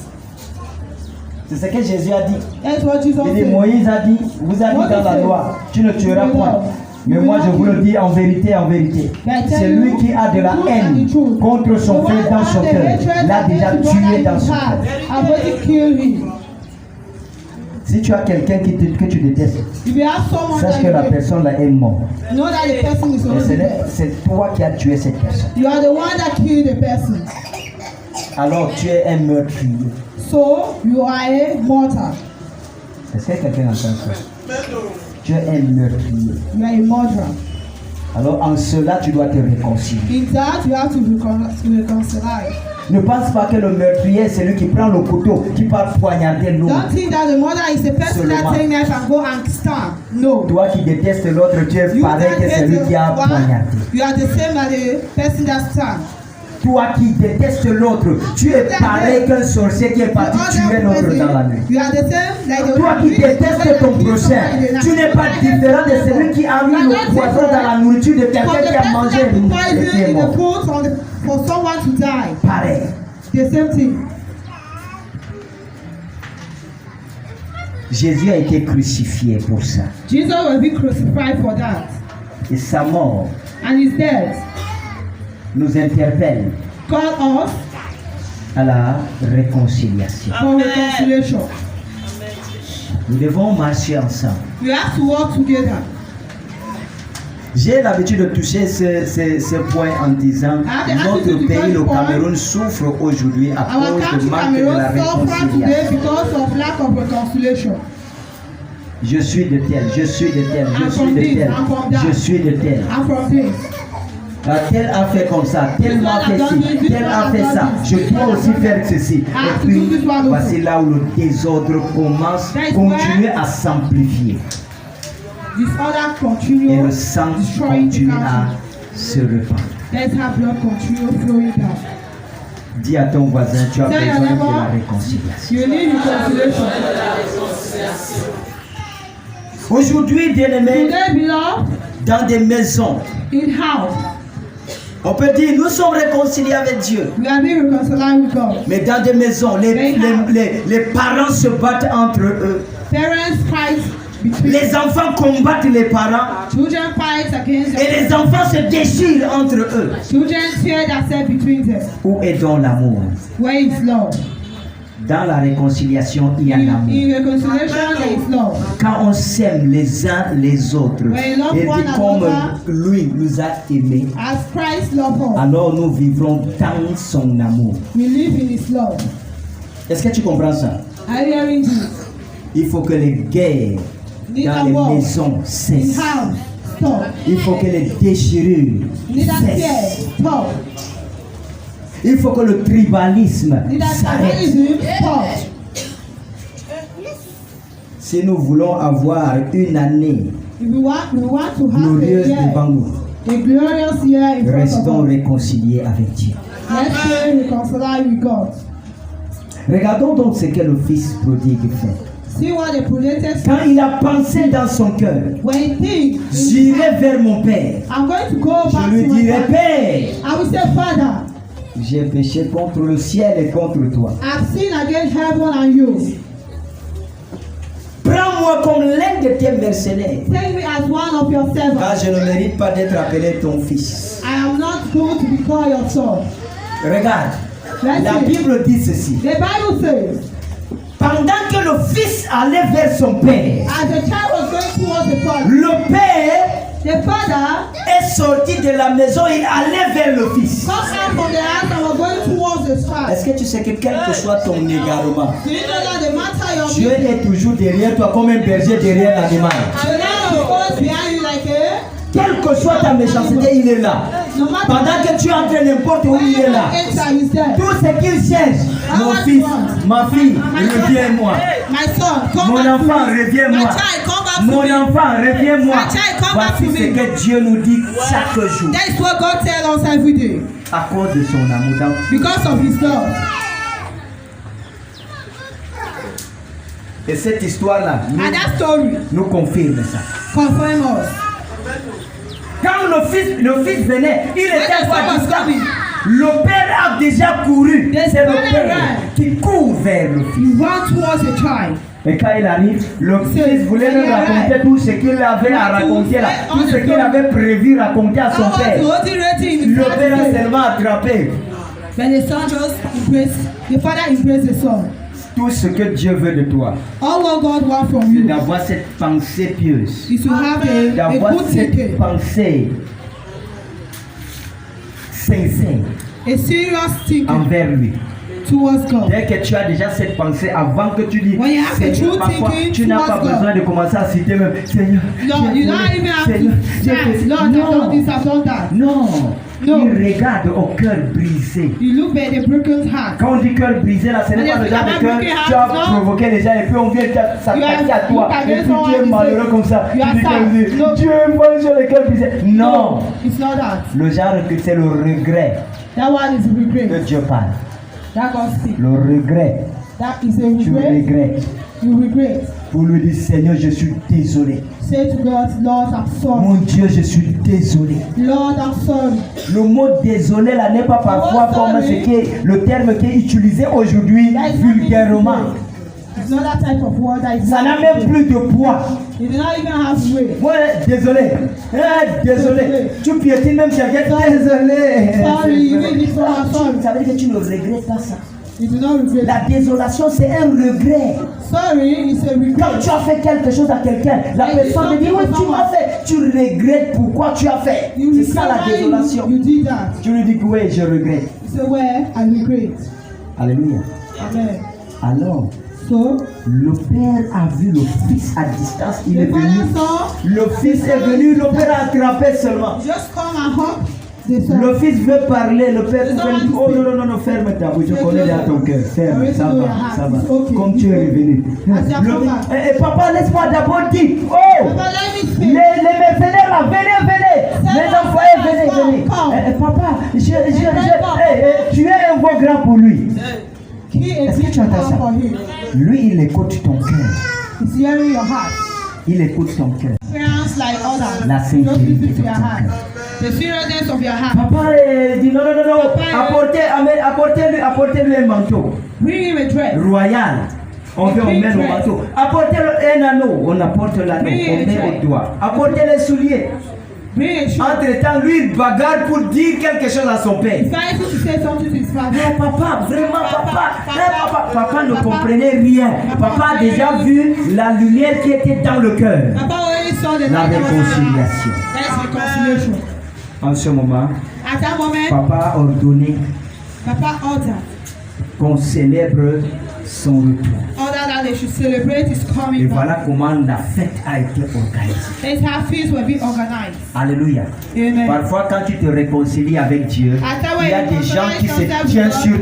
C'est ce que Jésus a dit. That's what Jesus Il dit, said. Moïse a dit, vous avez dit dans la loi, tu ne tueras point. Mais moi je vous le dis en vérité, celui qui a de la haine contre son frère dans son cœur, l'a déjà tué dans son cœur. I've already killed him. Si tu as quelqu'un que tu détestes, If you have someone sache that que la you hate, personne là est morte. know that the person is Et already dead. c'est toi qui as tué cette personne. You are the one that killed the person. Alors tu es un meurtrier. So you are a mortal. Est-ce que quelqu'un entend ça? Tu es un meurtrier. You are a murderer. Alors en cela tu dois te réconcilier. In that you have to reconcile. Ne pense pas que le meurtrier c'est lui qui prend le couteau, qui part poignarder l'autre. Don't think that the murderer is the person that Seulement. take knife and go and stab. No. Toi qui détestes l'autre, tu es You pareil that que hate celui the qui a one, poignardé. you are the same as the person that stabbed. Toi qui détestes l'autre, tu es pareil qu'un sorcier qui est parti tuer l'autre dans la nuit. You are the same like the Toi qui détestes ton prochain, tu n'es pas différent de celui qui a mis le poison dans la nourriture de quelqu'un qui a mangé et qui est in mort. the food for someone to die. Pareil. The same thing. Jésus a été crucifié pour ça. Jesus will be crucified for that. Et sa mort And his death nous interpelle called us à la réconciliation. for reconciliation. Nous devons marcher ensemble. We have to work together. J'ai l'habitude de toucher ce point en disant notre pays, le Cameroun, souffre aujourd'hui à Our cause country du manque de la Cameroon suffer today réconciliation. because of lack of reconciliation. Je suis de tel, je suis de tel, je suis de tel, je suis de tel. And from this, Tel a fait comme ça, tel m'a fait ci, tel a fait ça. Je dois aussi faire ceci. Et puis, voici là où le désordre commence, continue à s'amplifier. disorder Et continue le sang destroying the continue à country. se répandre. Let's have blood continue flowing down. Dis à ton voisin, tu as Tell your besoin de la neighbor, réconciliation. you need reconciliation. Aujourd'hui, bien-aimés, Today, beloved, dans des maisons, in house, on peut dire nous sommes réconciliés avec Dieu. we are being reconciled with God. Mais dans des maisons, les parents se battent entre eux. Parents fight between Les enfants combattent les parents. children, fight against Et them. les enfants se déchirent entre eux. Children tear themselves between them. Où est donc l'amour? Where is love? Dans la réconciliation, il y a l'amour. In reconciliation, there is love. Quand on s'aime les uns les autres, When love et one puis comme another, lui nous a aimés, As Christ loved us, alors nous vivrons dans son amour. we live in His love. Est-ce que tu comprends ça? Are you hearing this? Il faut que les guerres Need dans a les war maisons in cessent. house. Stop. Il faut que les déchirures Need a cessent. fear. Stop. Il faut que le tribalisme Need a s'arrête. tribalism. Stop. Si nous voulons avoir une année If we want to have glorieuse devant nous, a glorious year in front restons of us, réconciliés avec Dieu. let's stay reconciled with God. Regardons donc ce que le fils prodigue fait. See what the prodigal son, Quand il a pensé dans son cœur, when he thinks, j'irai vers mon père. I'm going to go back Je lui to my dirai, father. Père, I will say, Father, j'ai péché contre le ciel et contre toi. I've sinned against heaven and you. Prends-moi comme l'un de tes mercenaires, Take me as one of your car servants. je ne mérite pas d'être appelé ton fils. I am not going to be called your son. Regarde, Let's la see. Bible dit ceci. The Bible says, Pendant que le fils allait vers son père, as the child was going towards the father, le père the father est sorti de la maison, il allait vers le fils. come out from the house and was going towards the child. Est-ce que tu sais que quel que soit ton égarement, Do you know that the matter your Dieu est toujours derrière toi comme un berger derrière l'animal. the Lamb of God behind you like a Quelle que soit ta méchanceté, il est là. no matter Pendant que tu entres n'importe où, il est là. enter, he's there. Tout ce qu'il cherche, mon fils, ma fille, reviens-moi. My son, come Mon back to enfant, me. reviens-moi. My child, come back to Mon me. enfant, reviens-moi. My child, come back Voici to ce me. que Dieu nous dit chaque jour. That is what God tells us every day. À cause de son amour. Because of his love. Et cette histoire-là And that story nous confirme ça. confirms us. Quand le fils venait, il était the son à was distance. coming, Le père a déjà couru. the C'est le father père ran. qui court vers le fils. He ran towards the child. Et quand il arrive, le fils voulait lui raconter tout ce qu'il avait à raconter là, tout ce qu'il avait prévu raconter à son père. Le père a seulement attrapé When the son just embraced, the father embraced the son. tout ce que Dieu veut de toi. All what God wants from C'est you d'avoir cette pensée pieuse, is to have a d'avoir good cette thinking, pensée sincère a serious thinking envers lui. towards God. Dès que tu as déjà cette pensée, avant que tu dis, When you have a Seigneur, true parfois, thinking tu n'as pas towards besoin God. de commencer à citer même, Seigneur, No, you don't even have Seigneur, to shout, Lord, I've done this, I've done that. non, No. il regarde au cœur brisé. You look at the broken heart. Quand on dit cœur brisé, là, ce n'est When pas you le genre speak de about cœur broken tu as heart, no. provoqué les gens et puis on vient s'attaquer à toi. look Et against puis tu someone es and malheureux say, comme ça. you are Tu dis sad. que No. Dieu moi j'ai le cœur brisé. Non, It's not that. le genre que c'est le regret That one is que regret. Dieu parle. That God speaks. Le regret, That is a tu regret. regrettes. You regret. Pour lui dire Seigneur, je suis désolé. Say to God, Lord, I'm sorry. Mon Dieu, je suis désolé. Lord, I'm sorry. Le mot désolé là n'est pas parfois Oh, comme sorry. ce qui est le terme qui est utilisé aujourd'hui That is not vulgairement. It's not that type of word that is Ça n'a même plus de poids. It does not even have weight. Ouais, désolé. Désolé. Tu piétines même quelqu'un. Désolé. Sorry, you made it so I'm sorry. Ça veut dire que tu ne regrettes pas ça. You do not regret. La désolation, c'est un regret. Sorry is a Quand regret. tu as fait quelque chose à quelqu'un, la personne te dit, oui, tu m'as fait. Tu regrettes pourquoi tu as fait. You C'est ça la regret why désolation. you did that. Tu lui dis que oui, je regrette. You say, well, I regret. Alléluia. Amen. Alors, So, le père a vu le fils à distance. Il est the venu. father saw, Le fils est venu, le père a attrapé seulement. just come and hug the son. Le fils veut parler, le père dit, oh non, non, non, non, ferme ta bouche, je connais dans ton cœur, ferme, ça va, ça va, comme tu es revenu. Et papa, laisse-moi d'abord dire, oh, Papa, let me les speak. mercenaires là, venez, les employés, venez. Papa, tu es un beau grand pour lui. He is Est-ce que tu entends ça? for him. Lui, il écoute ton cœur, He's hearing your heart. il écoute ton cœur. Parents like others. La Just listen sincérité to de your ton heart. cœur. The seriousness of your heart. Papa dit, non, non, non, non, apportez-lui un manteau Bring him a dress. royal. On veut, on met le manteau. Apportez-le un anneau, on apporte l'anneau, on met au doigt. Apportez les souliers. Bring a shoe. Entre-temps, lui, il bagarre pour dire quelque chose à son père. He's trying to say something to his father. Eh, papa, vraiment, papa ne comprenait rien. Papa a déjà vu la lumière qui était dans le cœur. Papa already saw the La light that was réconciliation. That's reconciliation. En ce moment, At that moment, papa a ordonné Papa ordered qu'on célèbre son retour. ordered that they should celebrate is Et coming voilà back. comment la fête a été organisée. That's how feasts will be organized. Alléluia. Amen. Parfois, quand tu te réconcilies avec Dieu, il y a des gens qui se tiennent sur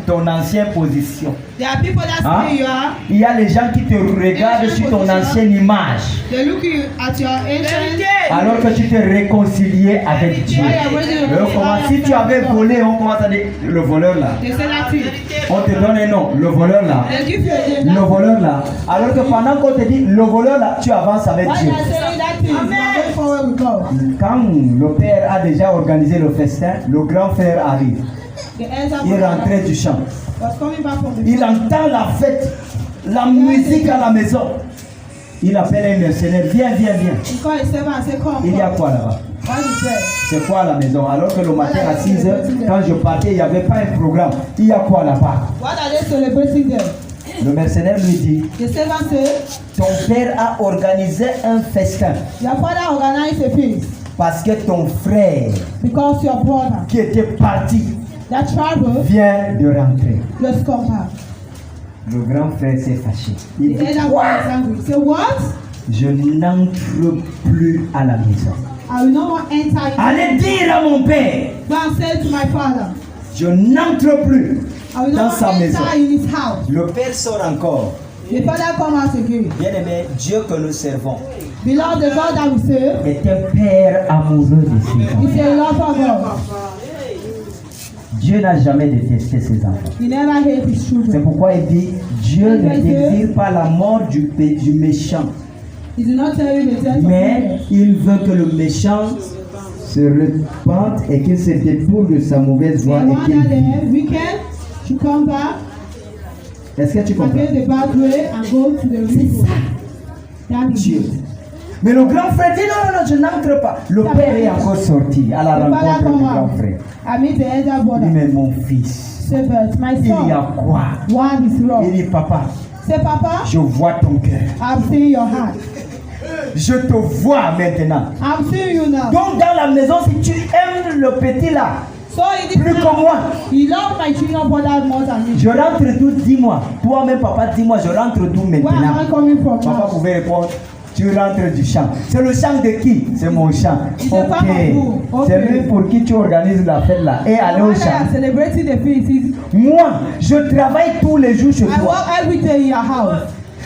ton ancienne position. There are people that Hein? say you are. Il y a les gens qui te regardent sur ton ancienne image, They look you at your ancient. alors que tu t'es réconcilié avec Dieu. Si tu avais volé, on commence à dire le voleur là. They say that thing. On te donne un nom, le voleur là. They give you a Le name. voleur là. Alors que pendant qu'on te dit le voleur là, tu avances avec Why Dieu. they are saying that thing? You are going forward with God. Quand le père a déjà organisé le festin, le grand frère arrive. The elder Il brother rentrait du champ. was coming back from the. Il entend la fête, la musique à la maison. Il appelle un mercenaire. Viens, viens, viens. He called his servant and said, "Come." Il y a come." quoi là-bas? What is there? C'est quoi à la maison? Alors que le matin à 6 h, quand je partais, il n'y avait pas un programme. Il y a quoi là-bas? What are they celebrating there? Le mercenaire lui dit, The servant said, ton père a organisé un festin "Your father organized a feast parce que ton frère because your brother qui était parti that traveled vient de rentrer. just come back." Le grand frère s'est fâché. Il The dit, elder quoi? brother is angry. He said, "What? Je n'entre plus à la maison. I will not want to enter into." Allez dire à mon père, Go and say to my father, je n'entre plus "I will dans not sa want to maison. enter in his house." Le père sort encore. The father come out again. Bien-aimé, Dieu que nous servons Beloved, the God that we serve est un père amoureux de ses enfants. is a lover God. Dieu n'a jamais détesté ses enfants. He never hate his C'est children. pourquoi il dit, Dieu ne désire pas la mort du méchant, He did not tell you the death of mais man. il veut que le méchant se repente et qu'il se détourne de sa mauvaise voie And et one qu'il that vive. the wicked should come back Est-ce que tu comprends? against the bad way and go to the evil. That is Dieu. it. Mais le grand frère dit non, non, non, je n'entre pas. Le père est encore sorti à la The rencontre father du come grand out. frère. I meet the elder Il dit, brother. mais mon fils, Say, "But my il y a son, quoi? what is Il wrong?" dit, papa, Say, "Papa, je vois ton cœur. I've seen your heart. Je te vois maintenant. I'm seeing you now." Donc dans la maison, si tu aimes le petit là, So in this plus que house, moi, he loved my junior brother more than me. je rentre d'où? Dis-moi. Toi-même, papa, dis-moi, je rentre d'où Where am I maintenant? coming from Papa now? pouvait répondre, tu rentres du champ. C'est le champ de qui? C'est mon champ. It's a farm of who? Ok. C'est Okay. lui pour qui tu organises la fête là. Et aller au Why they champ. are celebrating the feast is Moi, je travaille tous les jours chez I toi. work every day in your house.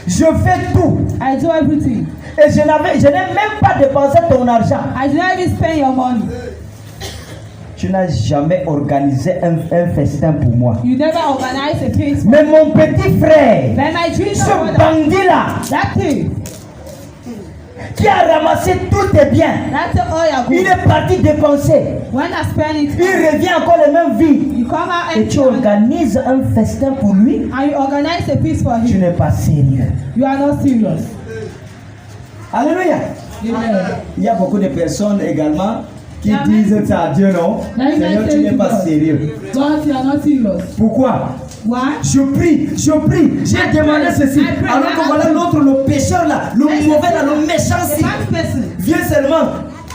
Je fais tout. I do everything. Et je n'ai même pas dépensé ton argent. I do not even spend your money. Tu n'as jamais organisé un festin pour moi. You never organize a feast for Mais mon petit frère, But my junior ce brother, bandit là, that thing, qui a ramassé tous tes biens, that's all il you're good. est parti dépenser. When I spend it, Il revient encore les mêmes vies. you come out Et tu and organises un festin pour lui. you organize a feast for Tu him. n'es pas sérieux. You are not serious. Alléluia. Amen. Il y a beaucoup de personnes également qui Amen. disent ça à Dieu, non? Amen. Seigneur, tu n'es pas sérieux. God, you are not serious. Pourquoi? Why? Je prie. J'ai demandé ceci. I pray. Alors que voilà l'autre, le pécheur là, le mauvais là, le méchant A ci, bad person. vient seulement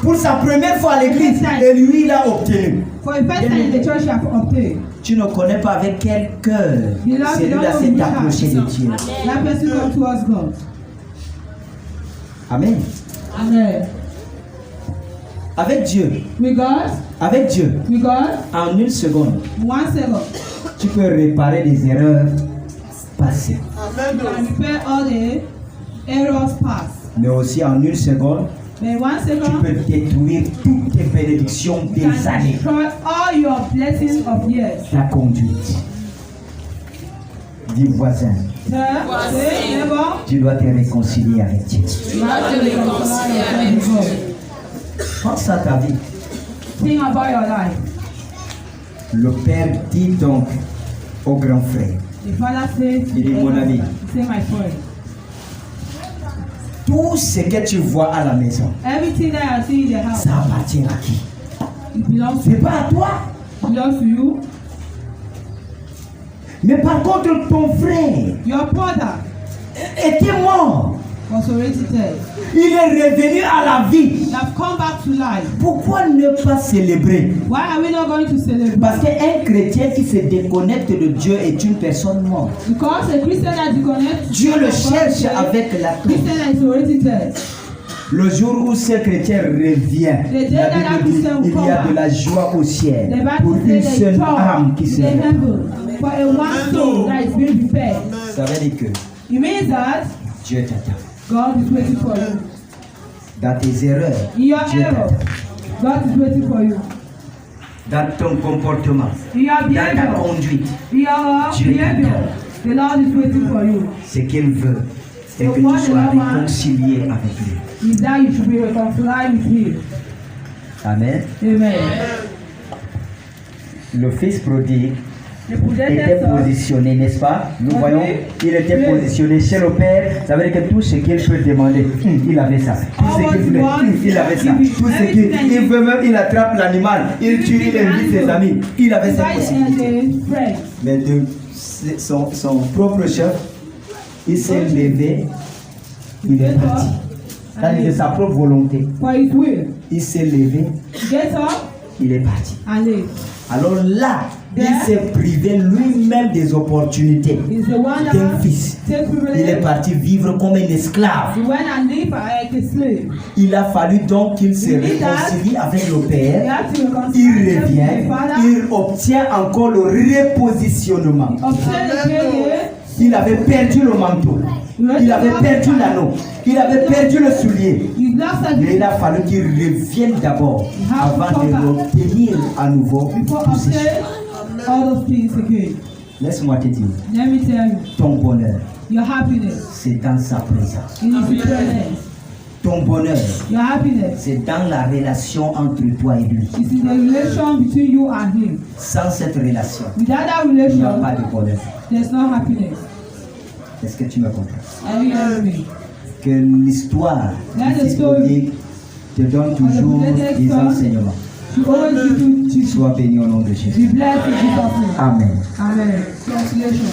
pour sa première fois à l'église et lui il a obtenu. For a person in the church you have obtained. Tu ne connais pas avec quel cœur celui-là s'est approché de Dieu. That person come towards God. Amen. Amen. Avec Dieu, With God, en une seconde, 1 second, tu peux réparer des erreurs passées. you can repair all the errors past. Mais aussi en une seconde, But 1 tu second, peux détruire toutes tes bénédictions you des can années. destroy all your blessings of years. Ta conduite. Dis voisin, Sir, say, neighbor, tu dois te réconcilier avec Dieu. you have to reconcile yourself with God. Pense à ta vie. Think about your life. Le Père dit donc au grand frère, The father says, il dit mon ami, say my friend, tout ce que tu vois à la maison, everything that I see in the house, ça appartient à qui? it belongs to C'est pas à toi. It belongs to you. Mais par contre, ton frère Your brother était mort. was already dead. Il est revenu à la vie. They have come back to life. Pourquoi ne pas célébrer? Why are we not going to celebrate? Parce qu'un chrétien qui se déconnecte de Dieu est une personne morte. Because a Christian that disconnects, Dieu le cherche avec la tombe. Christian that is already dead. Le jour où ce chrétien revient, The day la that Bible dit, Christian il y a come de back. la joie au ciel The pour Bible une says seule they âme qui talk se in lève. heaven for a one soul that is being prepared. Ça veut dire que It means that Dieu t'attend. God is waiting for you. Dans tes erreurs, In your Dieu error, t'attend. God is waiting for you. Dans ton comportement, In your dans ta behavior, conduite, in your Dieu behavior, the Lord is waiting for you. ce qu'il veut, c'est que tu sois réconcilié avec lui. Is that you should be reconciled with Him. Amen. Amen. Le fils prodigue The prodigal était son, positionné, n'est-ce pas? Nous Oui. voyons, il était Oui. positionné chez le Père. Ça veut dire que tout ce qu'il peut demander, il avait ça. Tout ce qu'il voulait, il avait ça. Tout ce qu'il veut même, il attrape l'animal, il tue, il invite ses amis. Il avait cette possibilité. friend. Mais de son propre chef, il s'est levé, il est parti. C'est-à-dire de sa propre volonté. For His will. Il s'est levé, Get up il est parti. and live. Alors là, il s'est privé lui-même des opportunités He's the one d'un that fils. take Il est privilege. parti vivre comme un esclave. He went and lived like a slave. Il a fallu donc qu'il se Il dit réconcilie avec le He Père. had to reconcile Il himself with revient, his father. il obtient encore le repositionnement. Obtain again. Il avait perdu le manteau, il avait perdu l'anneau, il avait perdu le soulier. He lost Mais il everything a fallu qu'il revienne d'abord avant de l'obtenir à nouveau. before tous ces choses. obtain all those things again. Laisse-moi te dire, Let me tell you, ton bonheur, your happiness c'est dans sa présence. in His presence. Ton bonheur, Your happiness c'est dans la relation entre toi et lui. is in the relation between you and Him. Sans cette relation, Without that il n'y a relation, pas de bonheur. there's no happiness. Est-ce que tu me comprends? Are you hearing me? Que l'histoire That du is fils prodigue te donne toujours des enseignements. She always give you Jesus. Sois béni au nom de Jésus. Be blessed in Jesus' name. Amen. Amen. Translation.